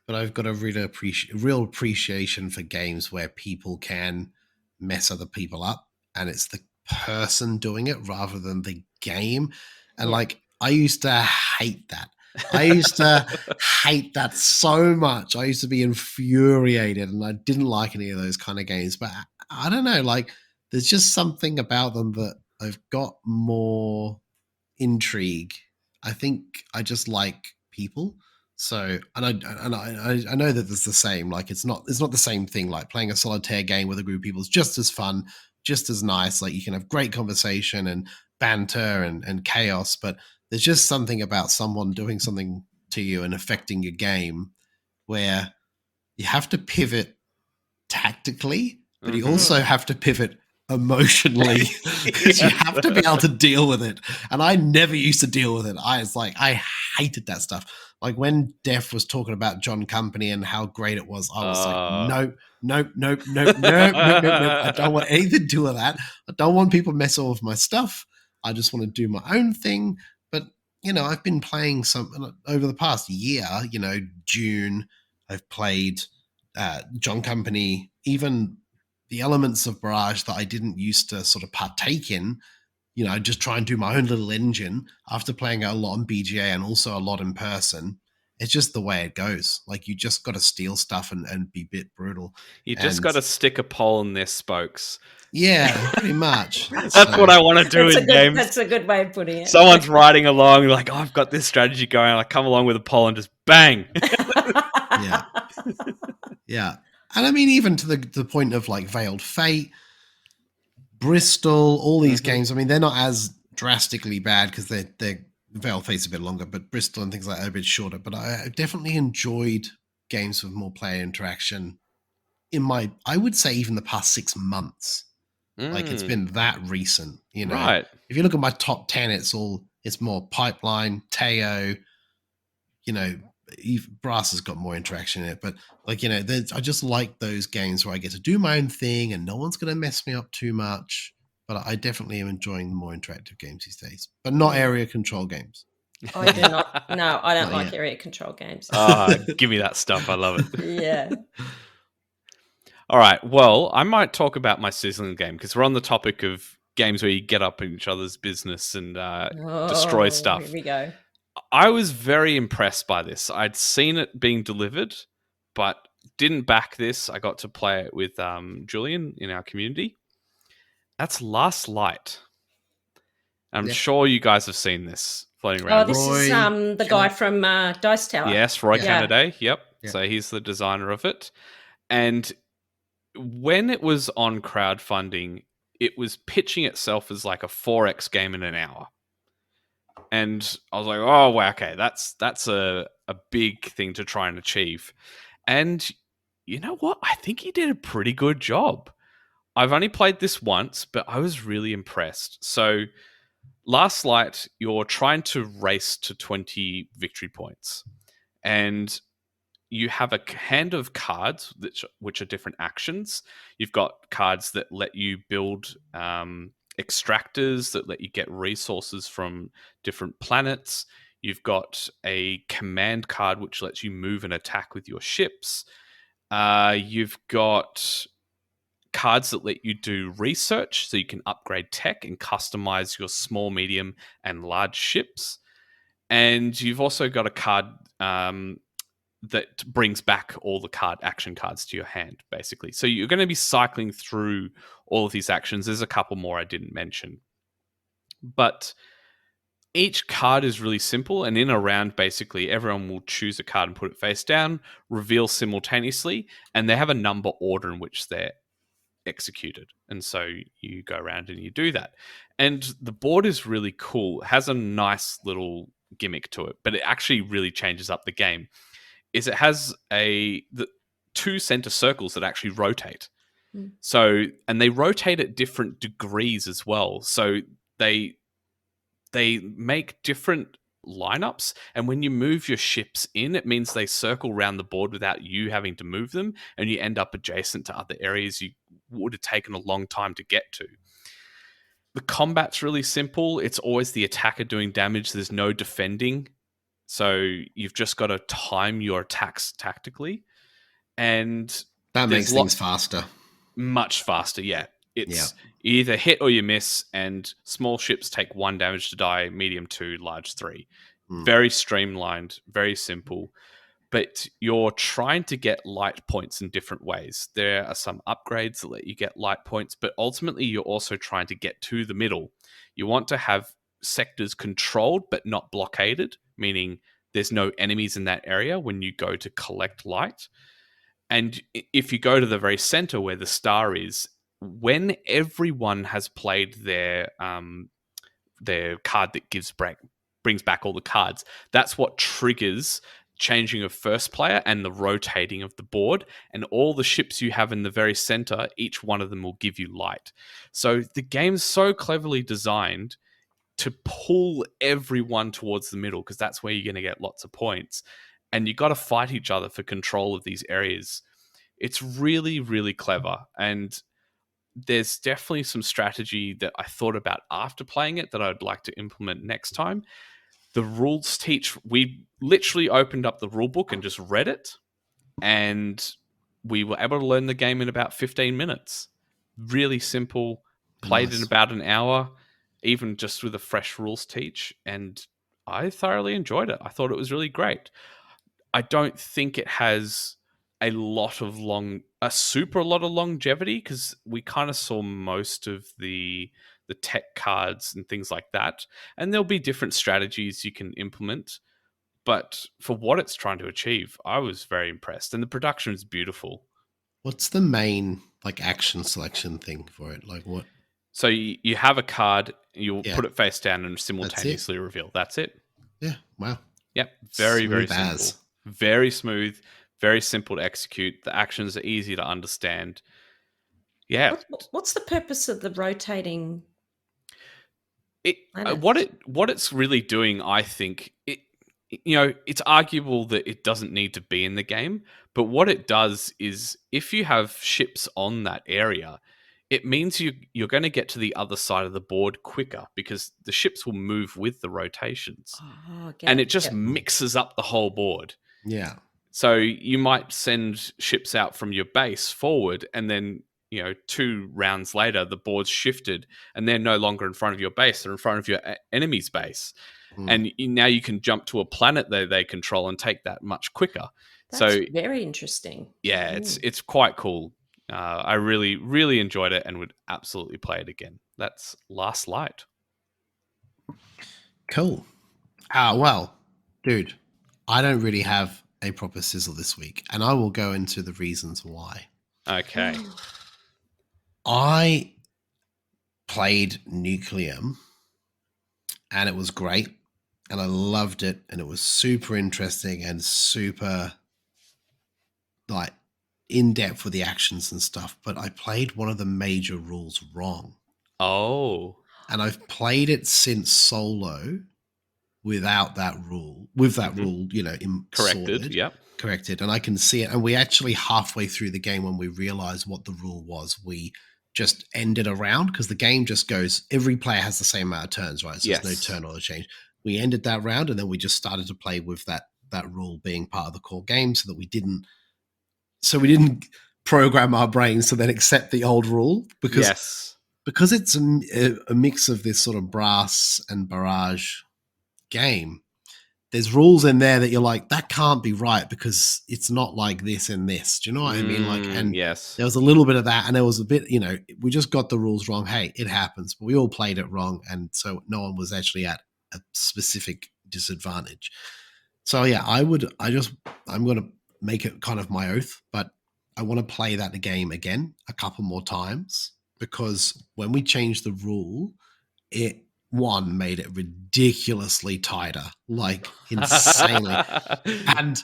but I've got a real appreciation for games where people can mess other people up, and it's the person doing it rather than the game. And like, I used to hate that. I used to hate that so much. I used to be infuriated, and I didn't like any of those kind of games. But I don't know, like, there's just something about them that I've got more intrigue. I think I just like people. So, and I know that there's the same. Like, it's not the same thing. Like, playing a solitaire game with a group of people is just as fun, just as nice. Like, you can have great conversation and banter and chaos, but there's just something about someone doing something to you and affecting your game where you have to pivot tactically, but you also have to pivot emotionally, because you have to be able to deal with it. And I never used to deal with it. I hated that stuff. Like, when Def was talking about John Company and how great it was, I was like, nope. I don't want anything to do with that. I don't want people messing with my stuff. I just want to do my own thing. But, you know, I've been playing some over the past year, you know, June, I've played John Company, even the elements of Barrage that I didn't used to sort of partake in, you know, just try and do my own little engine after playing a lot on BGA and also a lot in person. It's just the way it goes. Like, you just got to steal stuff and be a bit brutal. You just got to stick a pole in their spokes. Yeah, pretty much. That's what I want to do in games. That's a good way of putting it. Someone's riding along, like, oh, I've got this strategy going. I come along with a pole and just bang. Yeah. And I mean, even to the point of like Veiled Fate, Bristol, all these games, I mean, they're not as drastically bad because they're Veiled Fate's a bit longer, but Bristol and things like that are a bit shorter. But I definitely enjoyed games with more player interaction in I would say even the past 6 months. Like it's been that recent, you know. Right. If you look at my top 10, it's more Pipeline, Teo, you know, Brass has got more interaction in it, but like, you know, I just like those games where I get to do my own thing and no one's going to mess me up too much. But I definitely am enjoying the more interactive games these days, but not area control games. I do not. No, I don't Not like yet. area control games. Give me that stuff. I love it. Yeah. All right. Well, I might talk about my Sizzling game because we're on the topic of games where you get up in each other's business and destroy stuff. Here we go. I was very impressed by this. I'd seen it being delivered, but didn't back this. I got to play it with Julian in our community. That's Last Light. I'm sure you guys have seen this floating around. Oh, this is the guy from Dice Tower. Yes, Roy Cannaday. Yep. So he's the designer of it. And when it was on crowdfunding, it was pitching itself as like a 4X game in an hour. And I was like, oh, wow, okay, that's a big thing to try and achieve. And you know what? I think he did a pretty good job. I've only played this once, but I was really impressed. So Last Light, you're trying to race to 20 victory points. And you have a hand of cards which are different actions. You've got cards that let you build extractors, that let you get resources from different planets. You've got a command card which lets you move and attack with your ships. You've got cards that let you do research, so you can upgrade tech and customize your small, medium, and large ships. And you've also got a card that brings back all the action cards to your hand, basically. So you're going to be cycling through all of these actions. There's a couple more I didn't mention. But each card is really simple, and in a round, basically, everyone will choose a card and put it face down, reveal simultaneously, and they have a number order in which they're executed. And so you go around and you do that. And the board is really cool. It has a nice little gimmick to it, but it actually really changes up the game. Is it has the two center circles that actually rotate. So, and they rotate at different degrees as well. So they make different lineups, and when you move your ships in, it means they circle around the board without you having to move them, and you end up adjacent to other areas you would have taken a long time to get to. The combat's really simple. It's always the attacker doing damage. There's no defending. So you've just got to time your attacks tactically. And that makes things faster. Much faster, yeah. It's either hit or you miss, and small ships take 1 damage to die, medium 2, large 3. Very streamlined, very simple. But you're trying to get light points in different ways. There are some upgrades that let you get light points, but ultimately you're also trying to get to the middle. You want to have sectors controlled but not blockaded, meaning there's no enemies in that area when you go to collect light. And if you go to the very center where the star is, when everyone has played their card that brings back all the cards, that's what triggers changing of first player and the rotating of the board. And all the ships you have in the very center, each one of them will give you light. So the game's so cleverly designed to pull everyone towards the middle, because that's where you're going to get lots of points. And you got to fight each other for control of these areas. It's really, really clever. And there's definitely some strategy that I thought about after playing it that I'd like to implement next time. The rules we literally opened up the rule book and just read it, and we were able to learn the game in about 15 minutes. Really simple, played in about an hour, even just with a fresh rules teach, and I thoroughly enjoyed it. I thought it was really great. I don't think it has a super lot of longevity, because we kind of saw most of the tech cards and things like that, and there'll be different strategies you can implement. But for what it's trying to achieve, I was very impressed, and the production is beautiful. What's the main action selection thing for it? Like what? So you have a card, you'll put it face down and simultaneously reveal. That's it. Yeah. Wow. Yep. Very, very simple. Very smooth, very simple to execute. The actions are easy to understand. Yeah. What's the purpose of the rotating What it's really doing, I think, it's arguable that it doesn't need to be in the game, but what it does is if you have ships on that area, it means you're going to get to the other side of the board quicker because the ships will move with the rotations. Oh, and it just mixes up the whole board. Yeah. So you might send ships out from your base forward, and then 2 rounds later, the board's shifted, and they're no longer in front of your base; they're in front of your enemy's base, and now you can jump to a planet that they control and take that much quicker. That's very interesting. Yeah, it's quite cool. I really, really enjoyed it and would absolutely play it again. That's Last Light. Cool. Well, dude, I don't really have a proper sizzle this week, and I will go into the reasons why. Okay. I played Nucleum, and it was great, and I loved it, and it was super interesting and super like in depth with the actions and stuff. But I played one of the major rules wrong. Oh. And I've played it since solo without that rule, with that rule, corrected. Yep. Corrected. And I can see it. And we actually halfway through the game, when we realized what the rule was, we just ended a round because the game just goes, every player has the same amount of turns, right? So there's no turn or change. We ended that round, and then we just started to play with that rule being part of the core game so that we didn't program our brains to then accept the old rule because it's a mix of this sort of brass and barrage game. There's rules in there that you're like, that can't be right because it's not like this and this. Do you know what I mean? And there was a little bit of that, and there was a bit, we just got the rules wrong. Hey, it happens, but we all played it wrong, and so no one was actually at a specific disadvantage. So yeah, I'm going to make it kind of my oath, but I want to play that game again a couple more times because when we changed the rule, it made it ridiculously tighter, like insanely and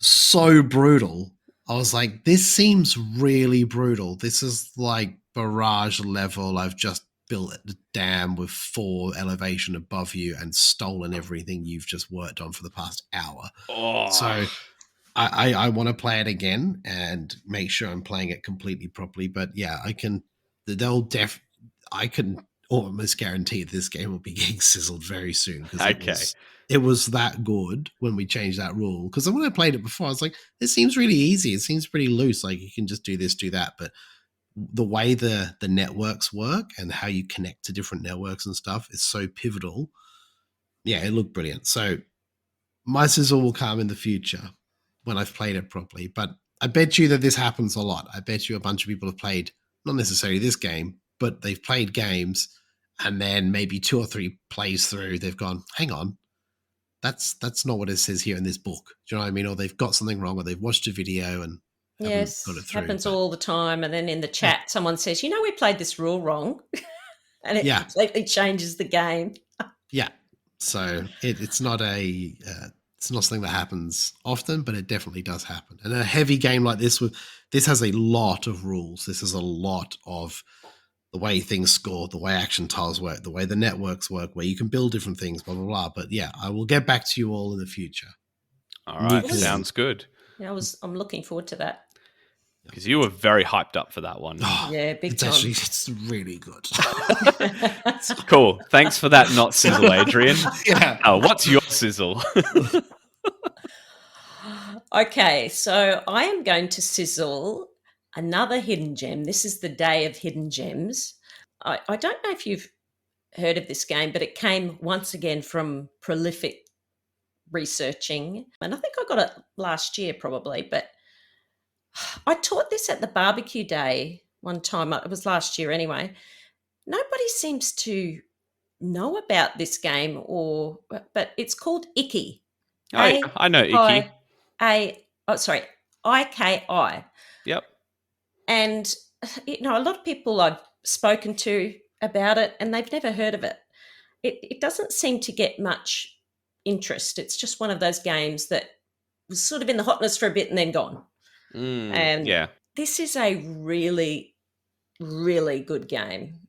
so brutal. I was like, this seems really brutal. This is like barrage level. I've just built a dam with 4 elevation above you and stolen everything you've just worked on for the past hour. So I want to play it again and make sure I'm playing it completely properly. But yeah, I can almost guarantee this game will be getting sizzled very soon because it was that good when we changed that rule. Because when I played it before, I was like, this seems really easy. It seems pretty loose. Like you can just do this, do that. But the way the networks work and how you connect to different networks and stuff is so pivotal. Yeah, it looked brilliant. So my sizzle will come in the future when I've played it properly. But I bet you that this happens a lot. I bet you a bunch of people have played, not necessarily this game, but they've played games, and then maybe 2 or 3 plays through, they've gone, hang on, that's not what it says here in this book. Do you know what I mean? Or they've got something wrong, or they've watched a video and haven't got it through. Happens all the time. And then in the chat, someone says, we played this rule wrong. And it completely changes the game. Yeah. So it's not it's not something that happens often, but it definitely does happen. And a heavy game like this has a lot of rules. This is a lot of the way things score, the way action tiles work, the way the networks work, where you can build different things, blah, blah, blah. But yeah, I will get back to you all in the future. All right. Sounds good. Yeah, I'm looking forward to that. Because you were very hyped up for that one. Oh, yeah, big time. It's really good. Cool. Thanks for that not sizzle, Adrian. Yeah. What's your sizzle? Okay, so I am going to sizzle another hidden gem. This is the Day of Hidden Gems. I don't know if you've heard of this game, but it came once again from prolific researching. And I think I got it last year probably, but I taught this at the barbecue day one time. It was last year anyway. Nobody seems to know about this game, but it's called Icky. I know Icky. IKI. Yep. And a lot of people I've spoken to about it, and they've never heard of it. It doesn't seem to get much interest. It's just one of those games that was sort of in the hotness for a bit and then gone. And this is a really really good game.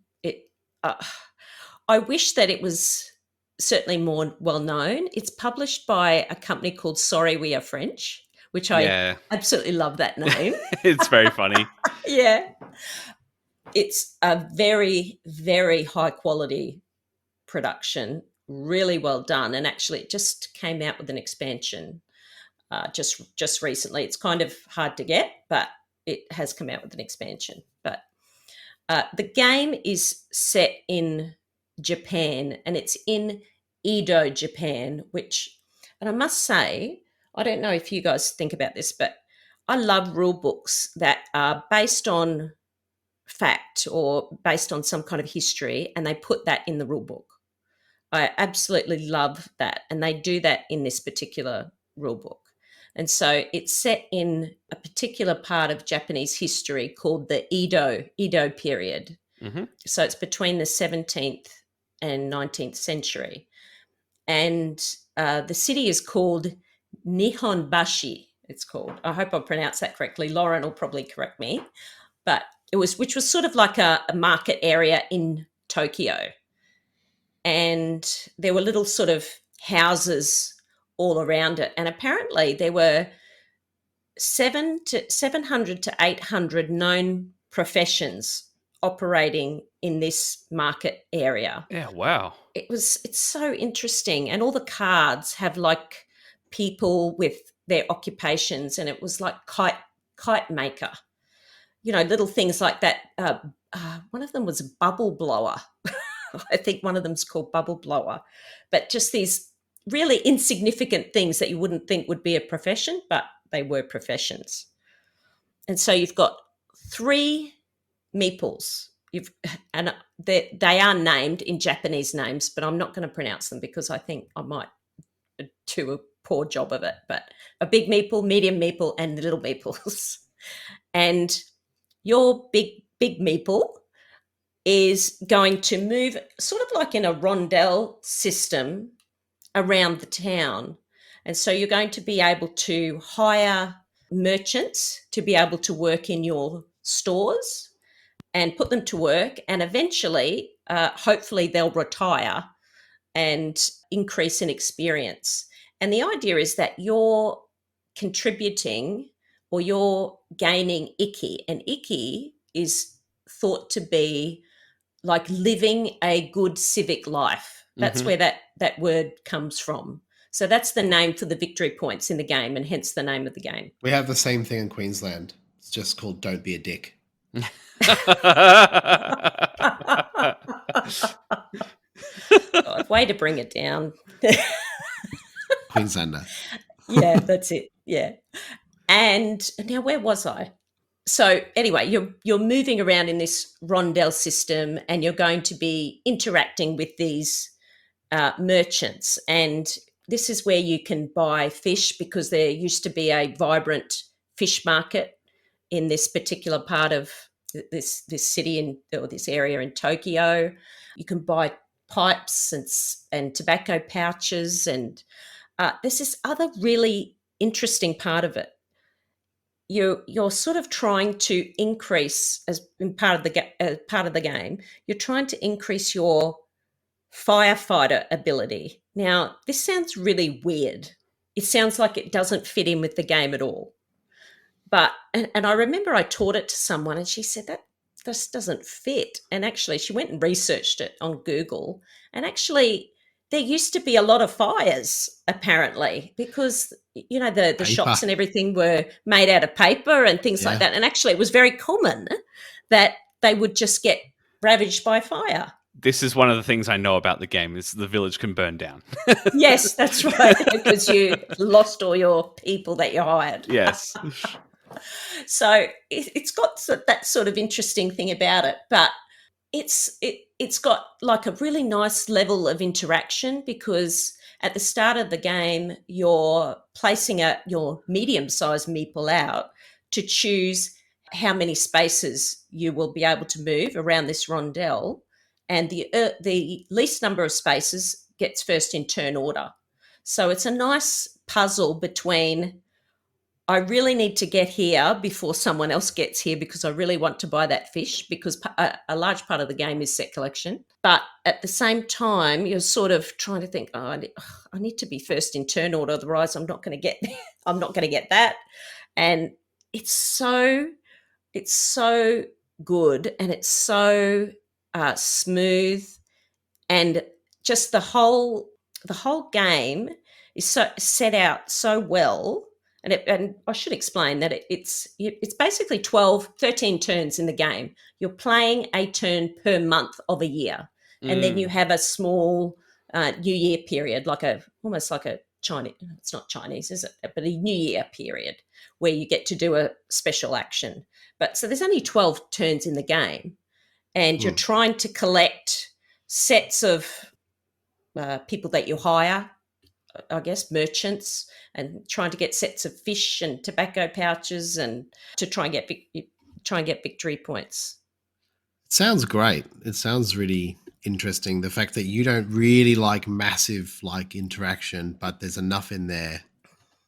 I wish that it was certainly more well known. It's published by a company called Sorry We Are French, which I absolutely love that name. It's very funny. Yeah. It's a very, very high quality production, really well done. And actually, it just came out with an expansion just recently. It's kind of hard to get, but it has come out with an expansion. But the game is set in Japan, and it's in Edo, Japan, and I must say, I don't know if you guys think about this, but I love rule books that are based on fact or based on some kind of history, and they put that in the rule book. I absolutely love that. And they do that in this particular rule book. And so it's set in a particular part of Japanese history called the Edo period. Mm-hmm. So it's between the 17th and 19th century. And the city is called Nihonbashi, it's called. I hope I pronounced that correctly. Lauren will probably correct me. But which was sort of like a market area in Tokyo. And there were little sort of houses all around it. And apparently there were 700 to 800 known professions operating in this market area. Yeah, wow. It's so interesting. And all the cards have like people with their occupations, and it was like kite maker, little things like that. One of them was a bubble blower. I think one of them's called Bubble Blower, but just these really insignificant things that you wouldn't think would be a profession, but they were professions. And so you've got 3 meeples. They are named in Japanese names, but I'm not going to pronounce them because I think I might do a poor job of it. But a big meeple, medium meeple, and the little meeples. And your big meeple is going to move sort of like in a rondelle system around the town. And so you're going to be able to hire merchants to be able to work in your stores and put them to work. And eventually, hopefully they'll retire and increase in experience. And the idea is that you're contributing or you're gaining Iki. And Iki is thought to be like living a good civic life. That's where that word comes from. So that's the name for the victory points in the game, and hence the name of the game. We have the same thing in Queensland. It's just called Don't Be a Dick. God, way to bring it down. Queenslander. Yeah, that's it. Yeah. And now where was I? So anyway, you're moving around in this rondelle system, and you're going to be interacting with these merchants. And this is where you can buy fish, because there used to be a vibrant fish market in this particular part of this city or this area in Tokyo. You can buy pipes and tobacco pouches, and there's this other really interesting part of it. You're sort of trying to increase, as in part of the game, you're trying to increase your firefighter ability. Now, this sounds really weird. It sounds like it doesn't fit in with the game at all. But and I remember I taught it to someone, and she said that this doesn't fit. And actually, she went and researched it on Google, and actually, there used to be a lot of fires, apparently, because, the shops and everything were made out of paper and things like that. And actually, it was very common that they would just get ravaged by fire. This is one of the things I know about the game, is the village can burn down. Yes, that's right, because you lost all your people that you hired. Yes. So it's got that sort of interesting thing about it, but it's got like a really nice level of interaction, because at the start of the game, you're placing your medium-sized meeple out to choose how many spaces you will be able to move around this rondelle, and the least number of spaces gets first in turn order. So it's a nice puzzle between, I really need to get here before someone else gets here because I really want to buy that fish, because a large part of the game is set collection. But at the same time, you're sort of trying to think, I need to be first in turn order, otherwise I'm not going to get that. And it's so good, and it's so smooth, and just the whole game is so set out so well. And I should explain that it's basically 13 turns in the game. You're playing a turn per month of a year, and then you have a small New Year period, almost like a Chinese. It's not Chinese, is it? But a New Year period where you get to do a special action. But so there's only 12 turns in the game, and you're trying to collect sets of people that you hire, I guess, merchants, and trying to get sets of fish and tobacco pouches, and to try and get victory points. It sounds great. It sounds really interesting. The fact that you don't really like massive interaction, but there's enough in there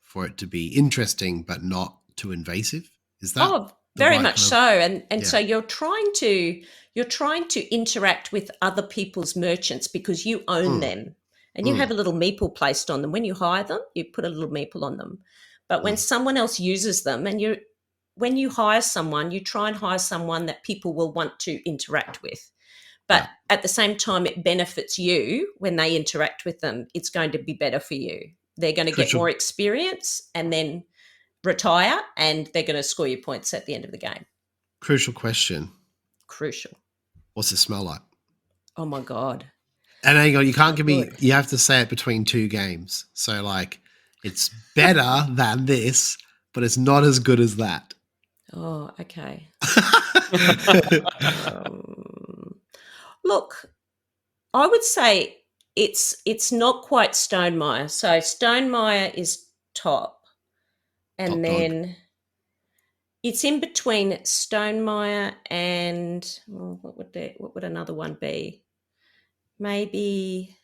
for it to be interesting, but not too invasive. Is that? Oh, very much so. And so you're trying to interact with other people's merchants because you own them. And you have a little meeple placed on them. When you hire them, you put a little meeple on them. But when someone else uses them, and when you hire someone, you try and hire someone that people will want to interact with. But at the same time, it benefits you when they interact with them. It's going to be better for you. They're going to get more experience and then retire, and they're going to score you points at the end of the game. Crucial question. Crucial. What's it smell like? Oh, my God. And hang on, you can't give me, you have to say it between two games. So it's better than this, but it's not as good as that. Oh, okay. Look, I would say it's not quite Stonemaier. So Stonemaier is top. And top then dog. It's in between Stonemaier and what would another one be? Maybe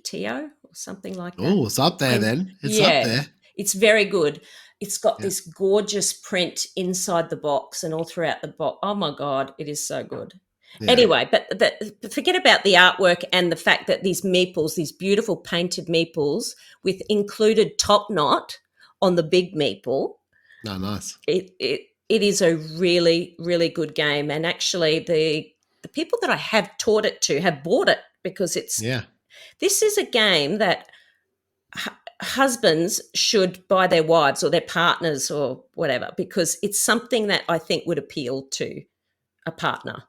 Tio or something like that. Oh, it's up there then. It's up there. It's very good. It's got this gorgeous print inside the box and all throughout the box. Oh my God, it is so good. Yeah. Anyway, but forget about the artwork and the fact that these meeples, these beautiful painted meeples with included top knot on the big meeple. Oh, nice. It is a really, really good game. And actually the people that I have taught it to have bought it because this is a game that husbands should buy their wives or their partners or whatever, because it's something that I think would appeal to a partner.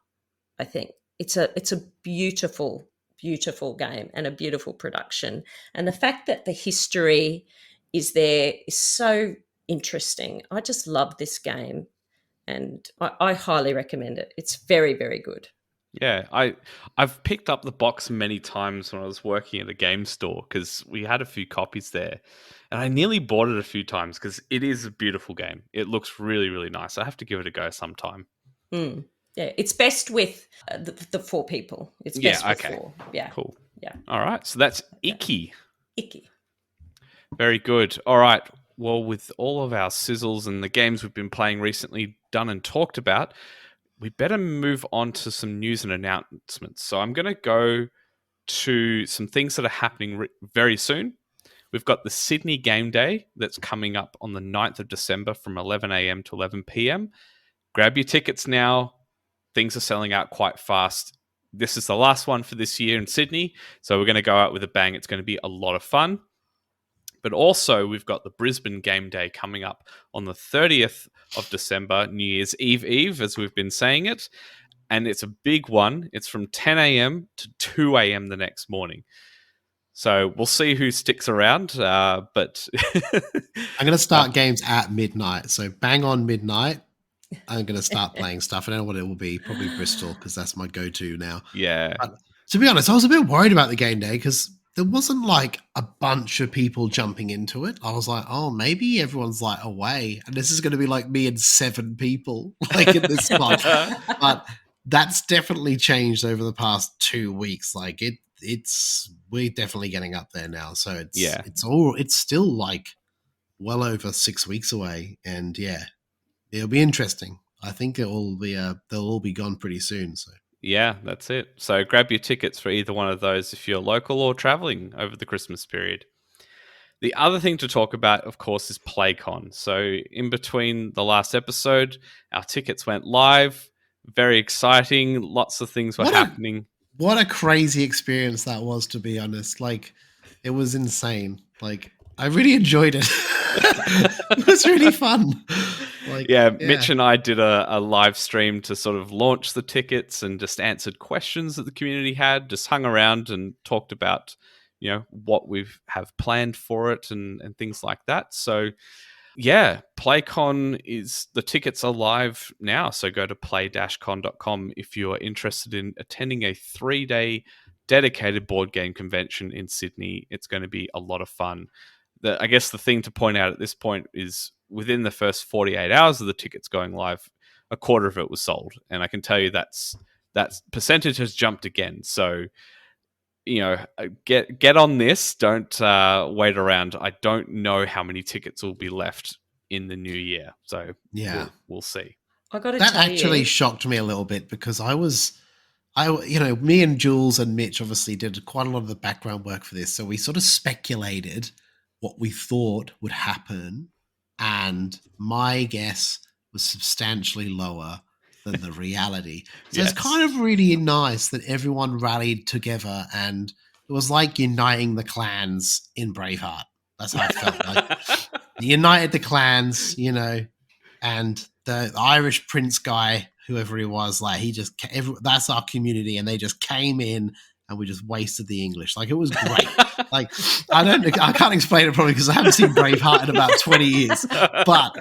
I think it's a beautiful, beautiful game and a beautiful production. And the fact that the history is there is so interesting. I just love this game, and I highly recommend it. It's very, very good. Yeah, I've picked up the box many times when I was working at a game store because we had a few copies there, and I nearly bought it a few times because it is a beautiful game. It looks really, really nice. I have to give it a go sometime. Yeah, it's best with the four people. It's best with four. Yeah, cool. Yeah. All right, so that's Icky. Icky. Very good. All right. Well, with all of our sizzles and the games we've been playing recently done and talked about, we better move on to some news and announcements. So I'm going to go to some things that are happening very soon. We've got the Sydney Game Day that's coming up on the 9th of December from 11 a.m. to 11 p.m. Grab your tickets now. Things are selling out quite fast. This is the last one for this year in Sydney, so we're going to go out with a bang. It's going to be a lot of fun. But also, we've got the Brisbane Game Day coming up on the 30th of December, New Year's Eve, as we've been saying it. And it's a big one. It's from 10 a.m. to 2 a.m. the next morning. So we'll see who sticks around. But I'm going to start games at midnight. So bang on midnight, I'm going to start playing stuff. I don't know what it will be. Probably Bristol, because that's my go-to now. Yeah. But to be honest, I was a bit worried about the game day because there wasn't a bunch of people jumping into it. I was like, oh, maybe everyone's away. And this is going to be me and 7 people in this spot. But that's definitely changed over the past 2 weeks. We're definitely getting up there now. So it's still well over 6 weeks away, and it'll be interesting. I think they'll all be gone pretty soon. So yeah, that's it. So grab your tickets for either one of those if you're local or traveling over the Christmas period. The other thing to talk about, of course, is PlayCon. So in between the last episode, our tickets went live. Very exciting. Lots of things were happening. What a crazy experience that was, to be honest. Like, it was insane. Like, I really enjoyed it. It was really fun. Like, Mitch and I did a live stream to sort of launch the tickets and just answered questions that the community had, just hung around and talked about, what we have planned for it and things like that. So PlayCon the tickets are live now. So go to play-con.com if you're interested in attending a 3-day dedicated board game convention in Sydney. It's going to be a lot of fun. I guess the thing to point out at this point is within the first 48 hours of the tickets going live, a quarter of it was sold. And I can tell you that percentage has jumped again. So, get on this. Don't wait around. I don't know how many tickets will be left in the new year. So we'll see. I got to that tell actually you, shocked me a little bit because me and Jules and Mitch obviously did quite a lot of the background work for this. So we sort of speculated what we thought would happen. And my guess was substantially lower than the reality. So It's kind of really nice that everyone rallied together, and it was like uniting the clans in Braveheart. That's how it felt like. United the clans, and the Irish prince guy, whoever he was, like that's our community, and they just came in and we just wasted the English. Like, it was great. Like, I can't explain it probably because I haven't seen Braveheart in about 20 years, but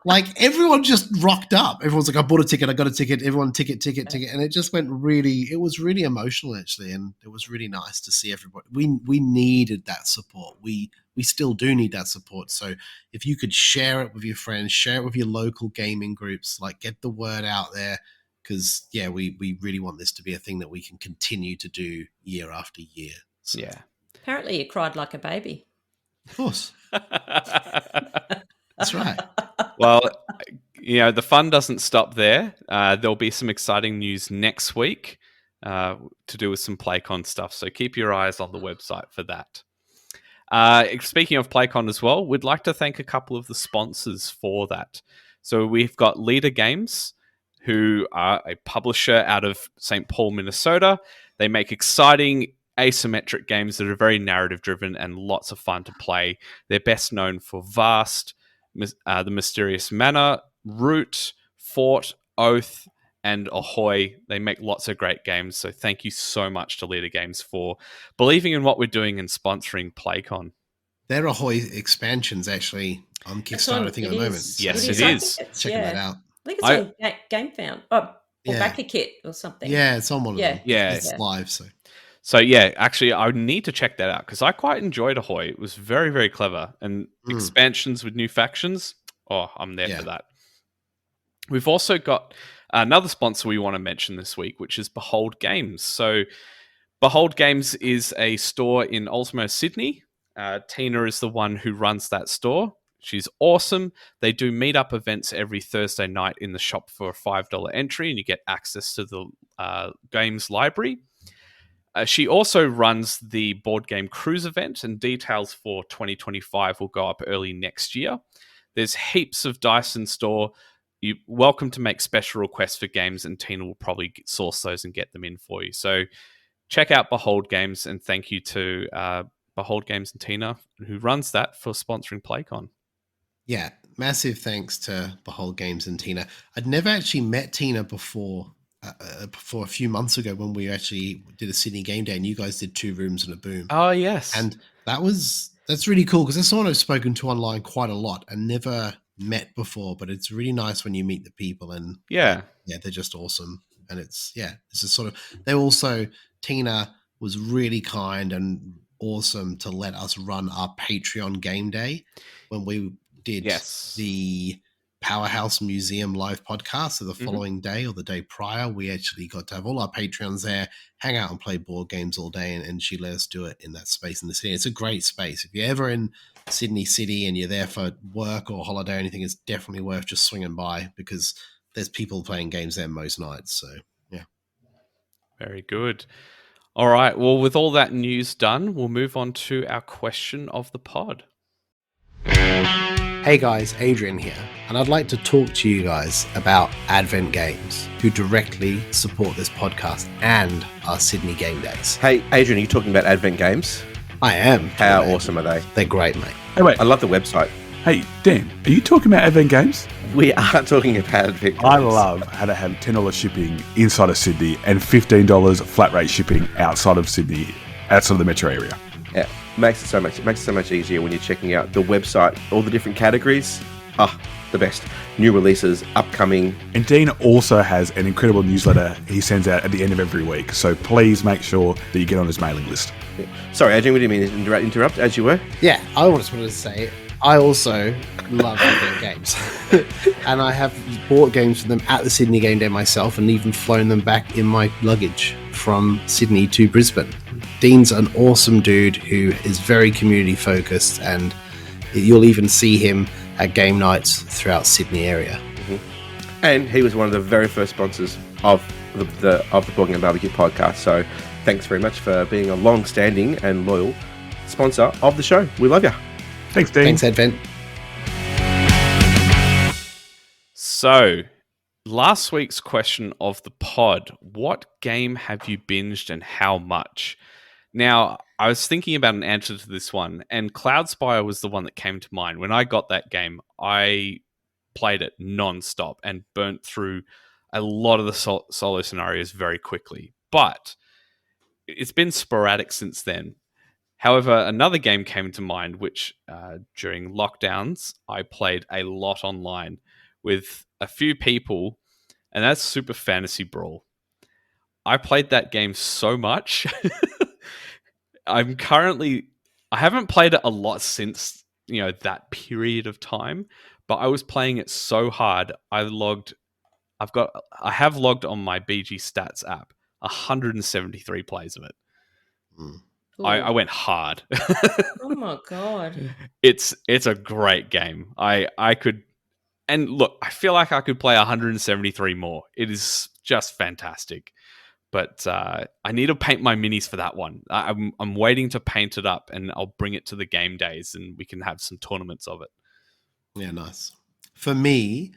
like, everyone just rocked up. Everyone's like, I bought a ticket, I got a ticket, everyone ticket. And it just it was really emotional actually. And it was really nice to see everybody. We needed that support. We still do need that support. So if you could share it with your friends, share it with your local gaming groups, like, get the word out there. Because, we really want this to be a thing that we can continue to do year after year. So. Yeah. Apparently you cried like a baby. Of course. That's right. Well, the fun doesn't stop there. There'll be some exciting news next week to do with some PlayCon stuff. So keep your eyes on the website for that. Speaking of PlayCon as well, we'd like to thank a couple of the sponsors for that. So we've got Leader Games, who are a publisher out of St. Paul, Minnesota. They make exciting asymmetric games that are very narrative driven and lots of fun to play. They're best known for Vast, The Mysterious Manor, Root, Fort, Oath, and Ahoy. They make lots of great games. So thank you so much to Leader Games for believing in what we're doing and sponsoring PlayCon. Their Ahoy expansion's actually on Kickstarter, I think, at the moment. Yes, it is. Checking that out. I think it's on GameFound or BackerKit or something. Yeah, it's on one of them. Yeah. It's live, So actually, I would need to check that out because I quite enjoyed Ahoy. It was very, very clever. And expansions with new factions, I'm there for that. We've also got another sponsor we want to mention this week, which is Behold Games. So Behold Games is a store in Ultimo, Sydney. Tina is the one who runs that store. She's awesome. They do meetup events every Thursday night in the shop for a $5 entry, and you get access to the games library. She also runs the Board Game Cruise event, and details for 2025 will go up early next year. There's heaps of dice in store. You're welcome to make special requests for games, and Tina will probably source those and get them in for you. So check out Behold Games, and thank you to Behold Games and Tina, who runs that, for sponsoring PlayCon. Yeah, massive thanks to Behold Games and Tina. I'd never actually met Tina before a few months ago when we actually did a Sydney game day, and you guys did 2 rooms and a boom. Oh, yes. And that's really cool because that's someone I've spoken to online quite a lot and never met before, but it's really nice when you meet the people, and they're just awesome. And it's just sort of, Tina was really kind and awesome to let us run our Patreon game day when we did the Powerhouse Museum live podcast. So the following day or the day prior, we actually got to have all our Patreons there, hang out and play board games all day, and she let us do it in that space in the city. It's a great space. If you're ever in Sydney City and you're there for work or holiday or anything, it's definitely worth just swinging by because there's people playing games there most nights. So, yeah. Very good. All right. Well, with all that news done, we'll move on to our question of the pod. Hey guys, Adrian here, and I'd like to talk to you guys about Advent Games, who directly support this podcast and our Sydney Game Days. Hey, Adrian, are you talking about Advent Games? I am. How awesome are they? They're great, mate. Hey, wait. I love the website. Hey, Dan, are you talking about Advent Games? We are talking about Advent Games. I love how to have $10 shipping inside of Sydney and $15 flat rate shipping outside of Sydney, outside of the metro area. Yeah, it makes it so much easier when you're checking out the website, all the different categories. The best. New releases, upcoming. And Dean also has an incredible newsletter he sends out at the end of every week. So please make sure that you get on his mailing list. Yeah. Sorry, Adrian, we didn't mean to interrupt as you were. Yeah, I just wanted to say, I also love Advent Games. And I have bought games for them at the Sydney Game Day myself and even flown them back in my luggage from Sydney to Brisbane. Dean's an awesome dude who is very community focused, and you'll even see him at game nights throughout Sydney area. Mm-hmm. And he was one of the very first sponsors of the Board Game Barbecue podcast. So thanks very much for being a long-standing and loyal sponsor of the show. We love you. Thanks, Dean. Thanks, Advent. So, last week's question of the pod: what game have you binged and how much? Now, I was thinking about an answer to this one, and Cloudspire was the one that came to mind. When I got that game, I played it non-stop and burnt through a lot of the solo scenarios very quickly. But it's been sporadic since then. However, another game came to mind, which during lockdowns, I played a lot online with a few people, and that's Super Fantasy Brawl. I played that game so much. I haven't played it a lot since, that period of time, but I was playing it so hard. I have logged on my BG Stats app 173 plays of it. I went hard. Oh my god. It's a great game. I could, and look, I feel like I could play 173 more. It is just fantastic. But I need to paint my minis for that one. I'm waiting to paint it up, and I'll bring it to the game days, and we can have some tournaments of it. Yeah, nice. For me,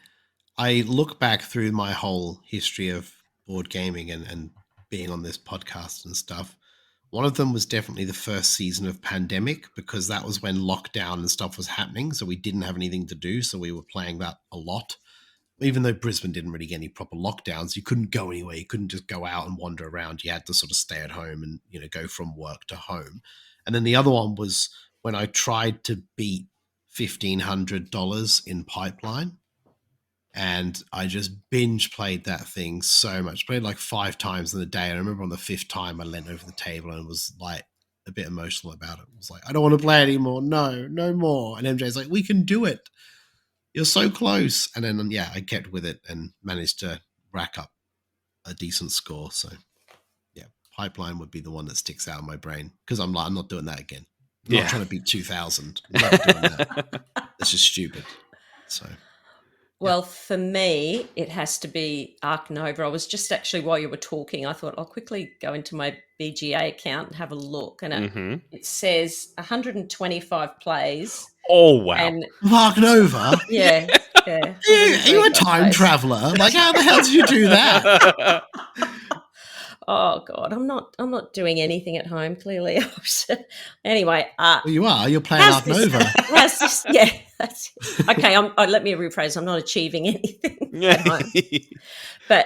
I look back through my whole history of board gaming and being on this podcast and stuff. One of them was definitely the first season of Pandemic, because that was when lockdown and stuff was happening. So we didn't have anything to do. So we were playing that a lot. Even though Brisbane didn't really get any proper lockdowns, you couldn't go anywhere. You couldn't just go out and wander around. You had to sort of stay at home and, go from work to home. And then the other one was when I tried to beat $1,500 in Pipeline. And I just binge played that thing so much. Played like 5 times in a day. And I remember on the 5th time, I leant over the table and was like a bit emotional about it. I was like, I don't want to play anymore. No more. And MJ's like, we can do it. You're so close. And then, I kept with it and managed to rack up a decent score. So, Pipeline would be the one that sticks out in my brain because I'm not doing that again. I'm not trying to beat 2,000. I'm not doing that. That's just stupid. So, well, for me, it has to be Arc Nova. I was just actually, while you were talking, I thought I'll quickly go into my BGA account and have a look. And it says 125 plays. Oh, wow. And Arc Nova? Yeah. Are you a time traveler? Like, how the hell did you do that? Oh God, I'm not doing anything at home. Clearly, anyway. Well, you are. You're playing Arc Nova. That's it. Okay. Let me rephrase. I'm not achieving anything at home, but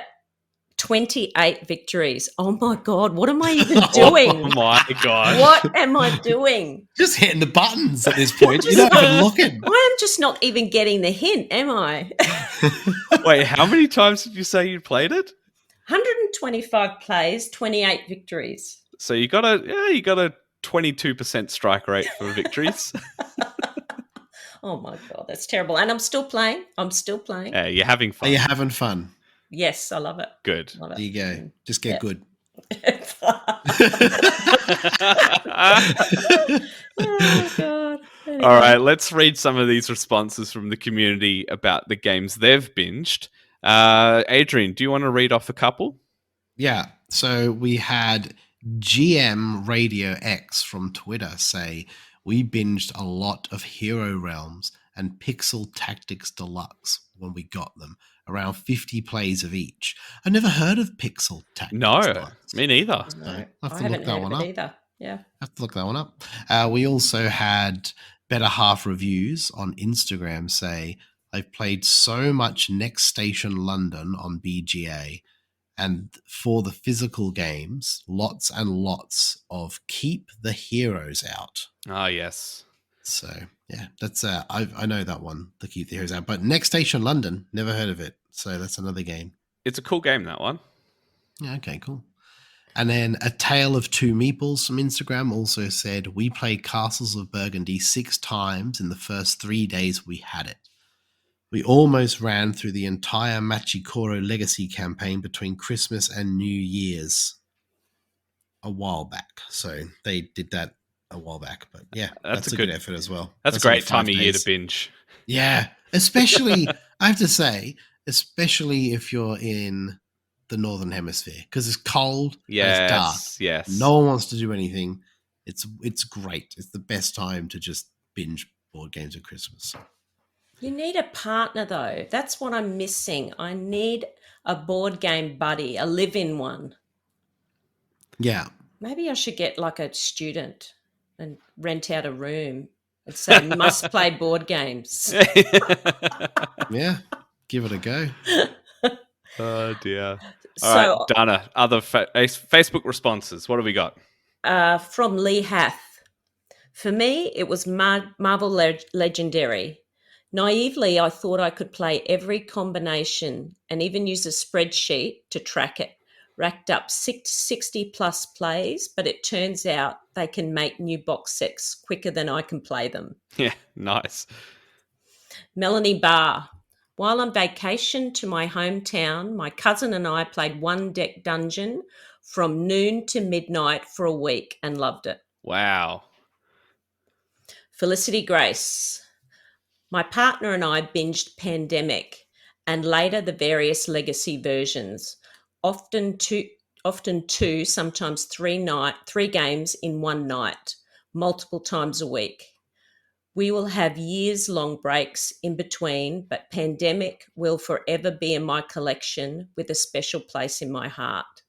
28 victories. Oh my God, what am I even doing? Oh my God, what am I doing? Just hitting the buttons at this point. You're not even looking. I am just not even getting the hint, am I? Wait, how many times did you say you played it? 125 plays, 28 victories. So you got a 22% strike rate for victories. Oh my God, that's terrible. And I'm still playing. Yeah, you're having fun. Are you having fun? Yes, I love it. Good. Love it. There you go. Just get good. Oh God. Anyway. All right, let's read some of these responses from the community about the games they've binged. Adrian, do you want to read off a couple? Yeah. So we had GM Radio X from Twitter say, we binged a lot of Hero Realms and Pixel Tactics Deluxe when we got them. Around 50 plays of each. I never heard of Pixel Tactics No, Deluxe. me neither. No, I have I to haven't look that heard one of it up. either. Yeah. Have to look that one up. We also had Better Half Reviews on Instagram say, I've played so much Next Station London on BGA, and for the physical games, lots and lots of Keep the Heroes Out. Ah, yes. So, yeah, that's I know that one, the Keep the Heroes Out. But Next Station London, never heard of it. So that's another game. It's a cool game, that one. Yeah, okay, cool. And then A Tale of Two Meeples from Instagram also said, we played Castles of Burgundy 6 times in the first 3 days we had it. We almost ran through the entire Machikoro Legacy campaign between Christmas and New Year's a while back. So they did that a while back. But yeah, that's a good effort as well. That's a great time of year to binge. Yeah, especially, I have to say, especially if you're in the Northern Hemisphere, because it's cold, and it's dark. Yes. No one wants to do anything. It's great. It's the best time to just binge board games at Christmas. You need a partner, though. That's what I'm missing. I need a board game buddy, a live-in one. Yeah. Maybe I should get like a student and rent out a room and say, must play board games. Yeah. Give it a go. Oh, dear. So, All right, Dana, other Facebook responses. What have we got? From Lee Hath. For me, it was Marvel Legendary. Naively, I thought I could play every combination and even use a spreadsheet to track it. Racked up 60 plus plays, but it turns out they can make new box sets quicker than I can play them. Yeah, nice. Melanie Barr. While on vacation to my hometown, my cousin and I played one deck dungeon from noon to midnight for a week and loved it. Wow. Felicity Grace. My partner and I binged Pandemic and later the various legacy versions, often two, sometimes three games in one night, multiple times a week. We will have years-long breaks in between, but Pandemic will forever be in my collection with a special place in my heart.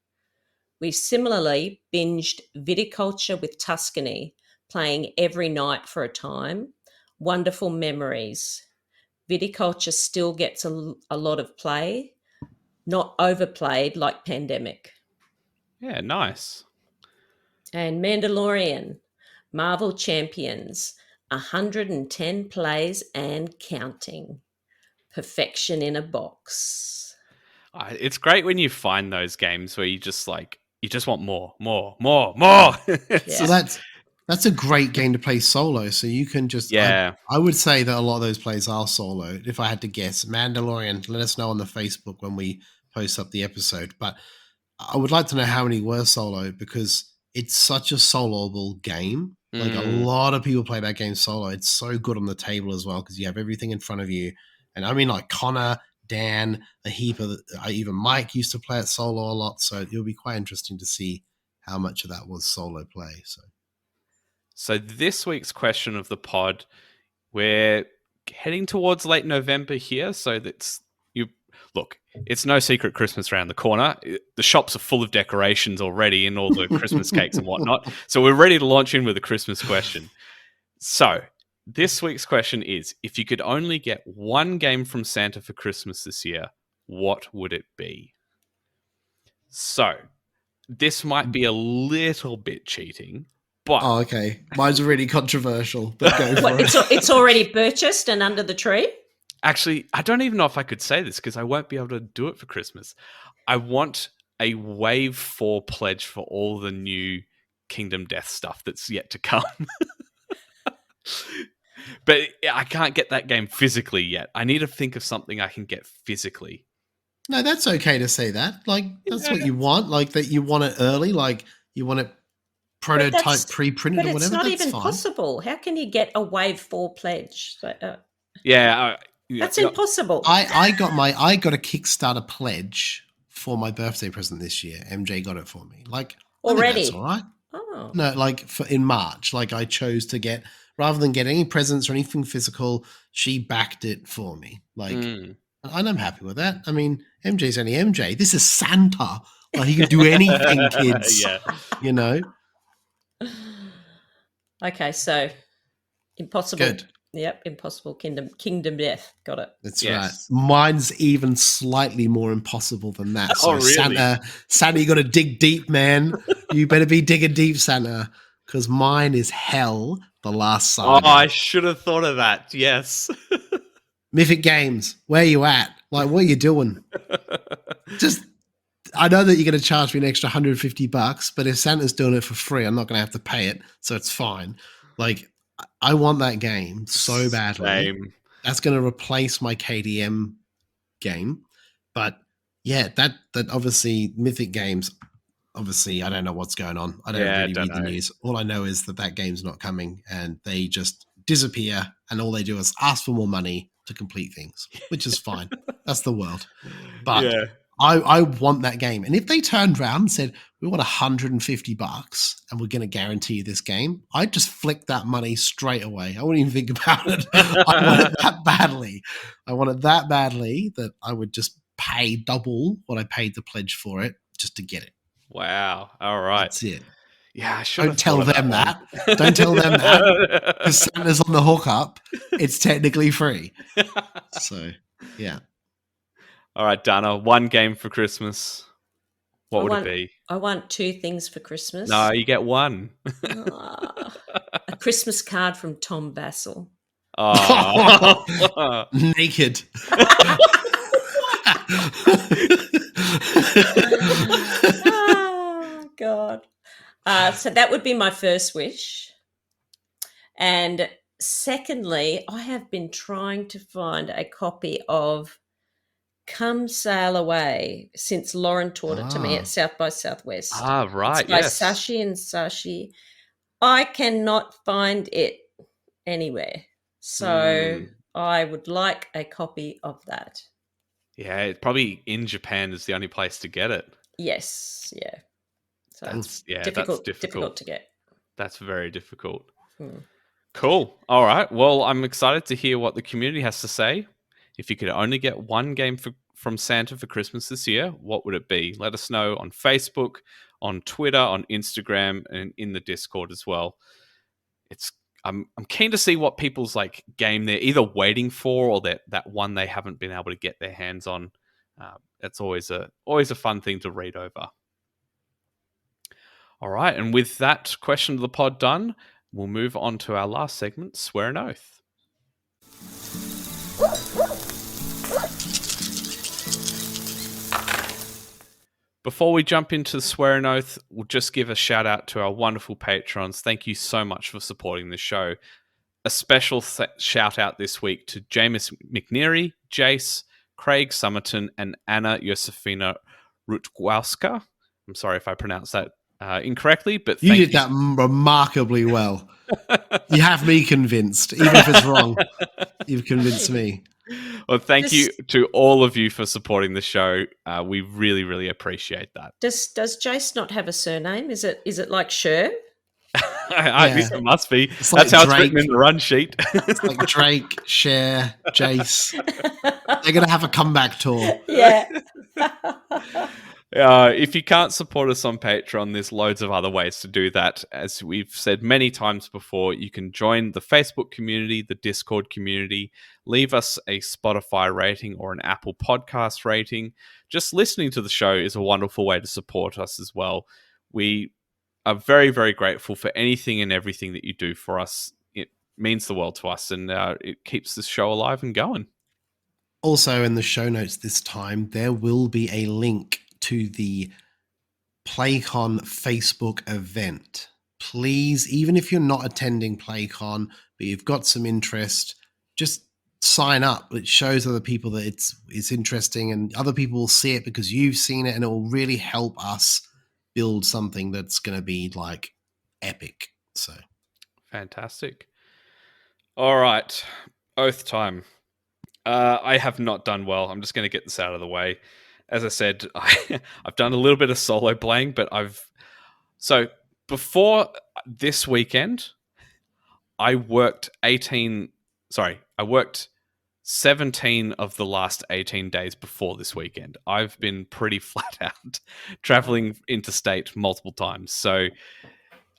We similarly binged Viticulture with Tuscany, playing every night for a time. Wonderful memories. Viticulture still gets a lot of play, not overplayed like Pandemic. Yeah, nice. And Mandalorian, Marvel Champions, 110 plays and counting. Perfection in a box. It's great when you find those games where you just want more. So that's a great game to play solo. So you can just, I would say that a lot of those plays are solo. If I had to guess, Mandalorian, let us know on the Facebook when we post up the episode. But I would like to know how many were solo because it's such a soloable game. Like a lot of people play that game solo. It's so good on the table as well because you have everything in front of you. And I mean, like Connor, Dan, a heap of, even Mike used to play it solo a lot. So it'll be quite interesting to see how much of that was solo play. So this week's question of the pod, we're heading towards late November here. So it's no secret Christmas around the corner. The shops are full of decorations already and all the Christmas cakes and whatnot. So we're ready to launch in with a Christmas question. So this week's question is, if you could only get one game from Santa for Christmas this year, what would it be? So this might be a little bit cheating, but... Oh, okay. Mine's really controversial, but go for it. It's already purchased and under the tree? Actually, I don't even know if I could say this because I won't be able to do it for Christmas. I want a Wave 4 pledge for all the new Kingdom Death stuff that's yet to come. But I can't get that game physically yet. I need to think of something I can get physically. No, that's okay to say that. Like, that's what you want. Like, that you want it early. Like, you want it prototype pre-printed but or whatever. It's not that's even fine. possible. How can you get a Wave 4 pledge? That's impossible. I got a Kickstarter pledge for my birthday present this year. MJ got it for me. Like Already? I think that's all right. Oh. No, like in March, like I chose to get, rather than get any presents or anything physical, she backed it for me. Like, and I'm happy with that. I mean, MJ's only MJ. This is Santa. Like, he can do anything, kids. Yeah. You know? Okay, so impossible. Good. Yep, impossible Kingdom Death. Got it. That's Yes. right. Mine's even slightly more impossible than that. So Oh, really? Santa, you got to dig deep, man. You better be digging deep, Santa, because mine is Hell: The Last Saga. Oh, I should have thought of that. Yes. Mythic Games, where you at? Like, what are you doing? Just, I know that you're going to charge me an extra $150, but if Santa's doing it for free, I'm not going to have to pay it, so it's fine. Like, I want that game so badly. Same. That's going to replace my KDM game. But yeah, that obviously Mythic Games, obviously I don't know what's going on. I don't really read the news. All I know is that game's not coming, and they just disappear, and all they do is ask for more money to complete things, which is fine. That's the world. But Yeah. I want that game. And if they turned around and said, we want $150 and we're going to guarantee you this game, I'd just flick that money straight away. I wouldn't even think about it. I want it that badly. I want it that badly that I would just pay double what I paid the pledge for it just to get it. Wow. All right. That's it. Yeah, I should Don't tell them that. Don't tell them that. Because Santa's on the hookup. It's technically free. So, yeah. All right, Dana, one game for Christmas. What would it be? I want two things for Christmas. No, you get one. A Christmas card from Tom Bassel. Oh. Naked. Oh, God. So that would be my first wish. And secondly, I have been trying to find a copy of Come Sail Away since Lauren taught it to me at South by Southwest. Right, it's by yes. Sashi and Sashi. I cannot find it anywhere. So I would like a copy of that. Yeah, it's probably in Japan is the only place to get it. Yes, yeah. So That's difficult difficult to get. That's very difficult. Cool. All right. Well, I'm excited to hear what the community has to say. If you could only get one game from Santa for Christmas this year, what would it be? Let us know on Facebook, on Twitter, on Instagram, and in the Discord as well. I'm keen to see what people's like game they're either waiting for or that one they haven't been able to get their hands on. It's always a fun thing to read over. All right, and with that question of the pod done, we'll move on to our last segment, Swear an Oath. Before we jump into the Swear an Oath, we'll just give a shout out to our wonderful patrons. Thank you so much for supporting the show. A special shout out this week to James McNeary, Jace, Craig Summerton, and Anna Josefina Rutgwowska. I'm sorry if I pronounced that incorrectly, but you did that remarkably well. You have me convinced, even if it's wrong. You've convinced me. Well, thank you to all of you for supporting the show. We really, really appreciate that. Does Jace not have a surname? Is it like Sher? I think it must be. It's That's like how Drake. it's written in the run sheet. It's like Drake, Cher, Jace. They're going to have a comeback tour. Yeah. If you can't support us on Patreon, there's loads of other ways to do that. As we've said many times before, you can join the Facebook community, the Discord community, leave us a Spotify rating or an Apple Podcast rating. Just listening to the show is a wonderful way to support us as well. We are very, very grateful for anything and everything that you do for us. It means the world to us, and it keeps the show alive and going. Also, in the show notes this time, there will be a link to the PlayCon Facebook event. Please, even if you're not attending PlayCon, but you've got some interest, just sign up. It shows other people that it's interesting, and other people will see it because you've seen it, and it will really help us build something that's going to be like epic. So fantastic. All right, Oath time. I have not done well. I'm just going to get this out of the way. As I said, I've done a little bit of solo playing, but so before this weekend, I worked 17 of the last 18 days before this weekend. I've been pretty flat out traveling interstate multiple times. So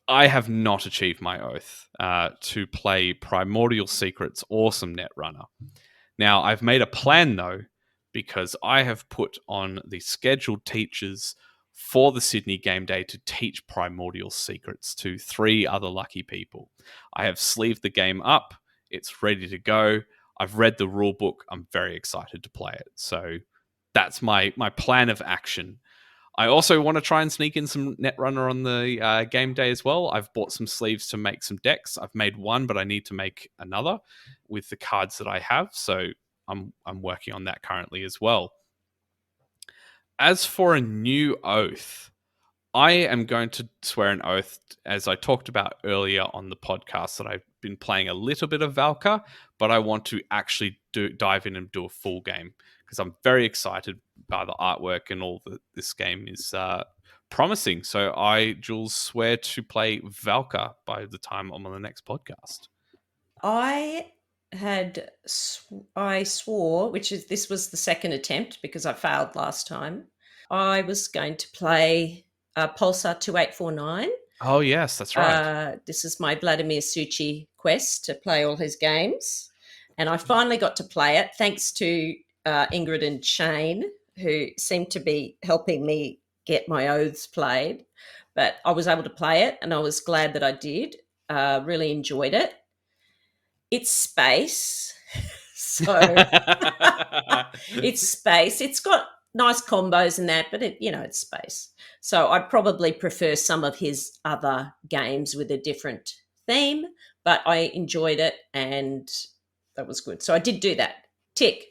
I have not achieved my oath to play Primordial Secret's awesome Netrunner. Now, I've made a plan, though, because I have put on the scheduled teachers for the Sydney game day to teach Primordial Secrets to 3 other lucky people. I have sleeved the game up. It's ready to go. I've read the rule book. I'm very excited to play it. So that's my plan of action. I also want to try and sneak in some Netrunner on the game day as well. I've bought some sleeves to make some decks. I've made one, but I need to make another with the cards that I have. So I'm working on that currently as well. As for a new oath, I am going to swear an oath, as I talked about earlier on the podcast, that I've been playing a little bit of Valka, but I want to actually dive in and do a full game because I'm very excited by the artwork and all that this game is promising. So I, Jules, swear to play Valka by the time I'm on the next podcast. I swore, this was the second attempt because I failed last time. I was going to play Pulsar 2849. Oh, yes, that's right. This is my Vladimir Suchi quest to play all his games. And I finally got to play it thanks to Ingrid and Shane, who seemed to be helping me get my oaths played. But I was able to play it, and I was glad that I did. Really enjoyed it. It's space. So it's space. It's got nice combos and that, but it's space. So I'd probably prefer some of his other games with a different theme, but I enjoyed it and that was good. So I did do that. Tick.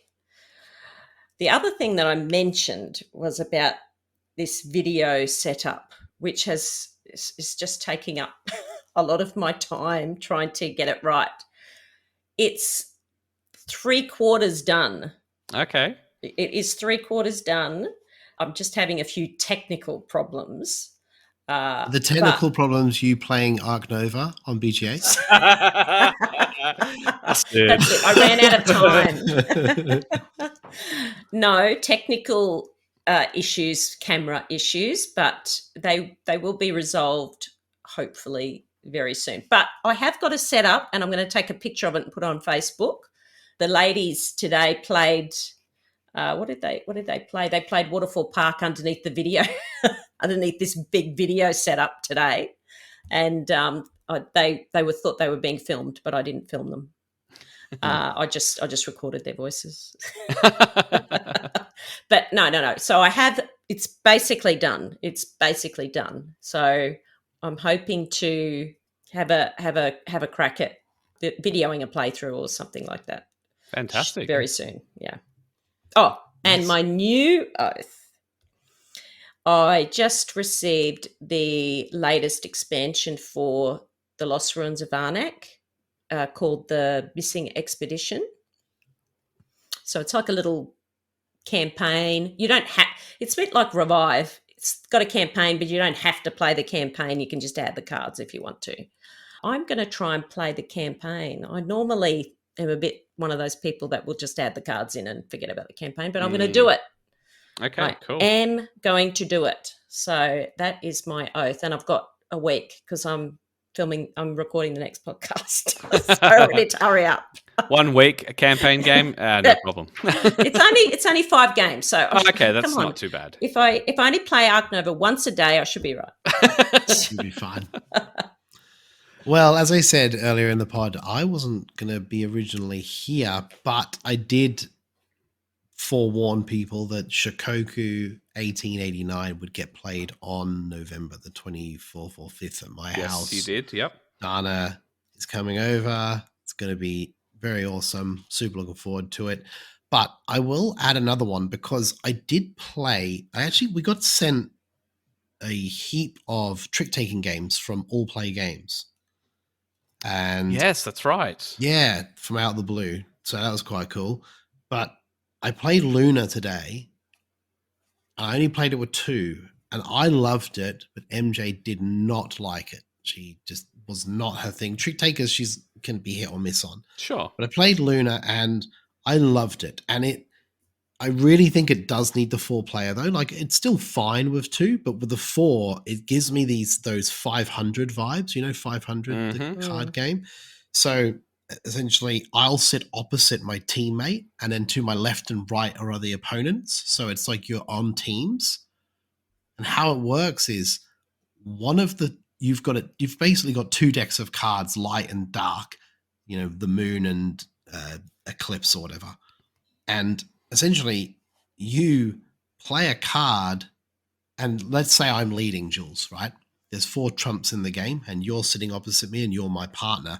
The other thing that I mentioned was about this video setup, which is just taking up a lot of my time trying to get it right. It's 3/4 done. Okay. It is 3/4 done. I'm just having a few technical problems. The technical problems you playing Arc Nova on BGA? That's it. That's it. I ran out of time. No, technical issues, camera issues, but they will be resolved hopefully very soon. But I have got a setup, and I'm going to take a picture of it and put it on Facebook. The ladies today played. What did they play? They played Waterfall Park underneath the video, underneath this big video setup today, and they thought they were being filmed, but I didn't film them. I just recorded their voices. But no. So it's basically done. So I'm hoping to have a crack at videoing a playthrough or something like that. Fantastic. Very soon. Yeah. Oh, and my new oath. I just received the latest expansion for the Lost Ruins of Arnak, called the Missing Expedition. So it's like a little campaign. It's a bit like Revive. It's got a campaign, but you don't have to play the campaign. You can just add the cards if you want to. I'm going to try and play the campaign. I normally am a bit one of those people that will just add the cards in and forget about the campaign, but I'm going to do it. Okay, cool. I am going to do it. So that is my oath. And I've got a week because I'm recording the next podcast. So I need to hurry up. 1 week, a campaign game? No problem. It's only 5 games. So okay, that's not too bad. If I only play Arc Nova once a day, I should be right. You'll be fine. Well, as I said earlier in the pod, I wasn't going to be originally here, but I did forewarn people that Shikoku 1889 would get played on November the 24th or 5th at my house. Yes, you did, yep. Dana is coming over. It's going to be very awesome. Super looking forward to it. But I will add another one because I did play. We got sent a heap of trick-taking games from All Play Games. And yes, that's right. Yeah, from out of the blue. So that was quite cool. But I played Luna today. I only played it with 2, and I loved it, but MJ did not like it. She just was not her thing. Trick takers, she's can be hit or miss on. Sure. But I played Luna, and I loved it. And I really think it does need the 4-player, though. Like, it's still fine with 2, but with the 4, it gives me those 500 vibes. 500, the card game. So essentially, I'll sit opposite my teammate, and then to my left and right are the opponents. So it's like you're on teams. And how it works is you've basically got 2 decks of cards, light and dark, the moon and eclipse or whatever. And essentially, you play a card, and let's say I'm leading, Jules, right? There's 4 trumps in the game, and you're sitting opposite me, and you're my partner.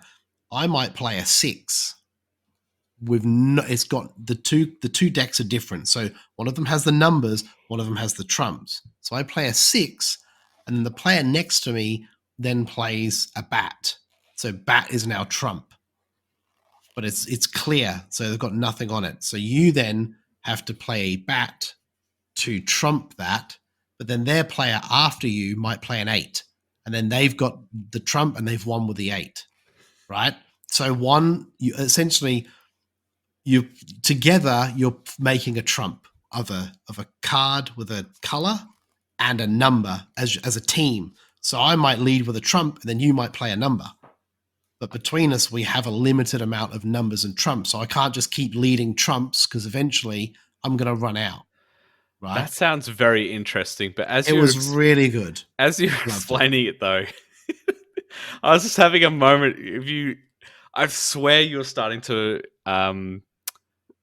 I might play a 6. It's got the two decks are different. So one of them has the numbers, one of them has the trumps. So I play a 6, and then the player next to me then plays a bat. So bat is now trump, but it's clear, so they've got nothing on it. So you then have to play a bat to trump that, but then their player after you might play an 8, and then they've got the trump and they've won with the 8, right? So you're making a trump of a card with a color and a number as a team. So I might lead with a trump, and then you might play a number. But between us, we have a limited amount of numbers and trumps. So I can't just keep leading trumps, because eventually I'm going to run out. Right? That sounds very interesting. But it was really good. As you're explaining it, though, I was just having a moment. I swear you're starting to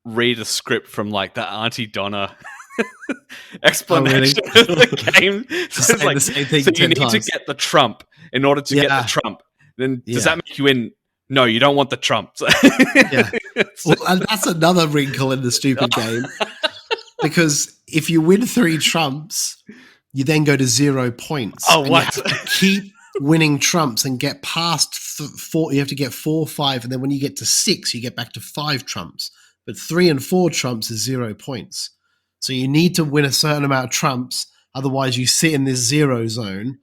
read a script from like the Auntie Donna explanation of the game. So it's like, so you need to get the trump in order to get the trump. Then does that make you win? No, you don't want the trump. Well, and that's another wrinkle in the stupid game. Because if you win 3 trumps, you then go to 0 points. Oh, what? You have to keep winning trumps and get past 4. You have to get 4, 5, and then when you get to 6, you get back to 5 trumps. But 3 and 4 trumps is 0 points. So you need to win a certain amount of trumps, otherwise you sit in this 0 zone.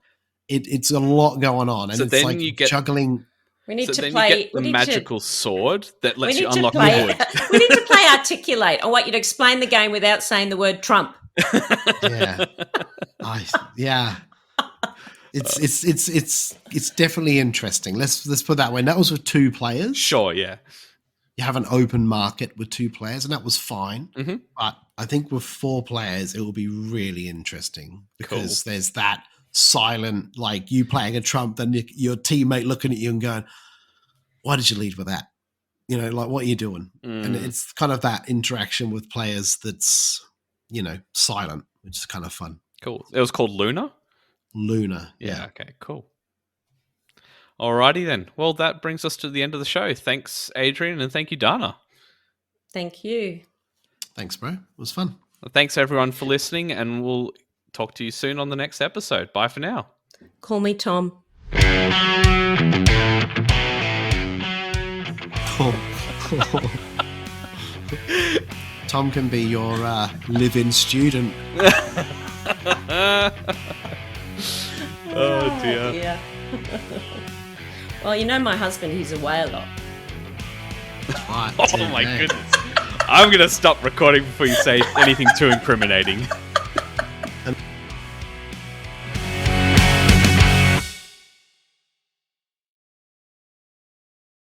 It's a lot going on, and so it's then like you get juggling. We need to then play you get the magical sword that lets you unlock the wood. We need to play Articulate. I want you to explain the game without saying the word Trump. It's definitely interesting. Let's put it that way. And that was with 2 players. Sure, yeah. You have an open market with 2 players, and that was fine. Mm-hmm. But I think with 4 players, it will be really interesting, because there's that silent, like you playing a trump, then your teammate looking at you and going, "Why did you lead with that? Like, what are you doing?" And it's kind of that interaction with players that's, silent, which is kind of fun. Cool. It was called Luna? Luna, yeah. Okay, cool. Alrighty then. Well, that brings us to the end of the show. Thanks, Adrian, and thank you, Dana. Thank you. Thanks, bro. It was fun. Well, thanks, everyone, for listening, and we'll talk to you soon on the next episode. Bye for now. Call me Tom. Tom can be your live-in student. Oh, dear. Well, my husband, he's away a lot. Right, oh, my goodness. I'm going to stop recording before you say anything too incriminating.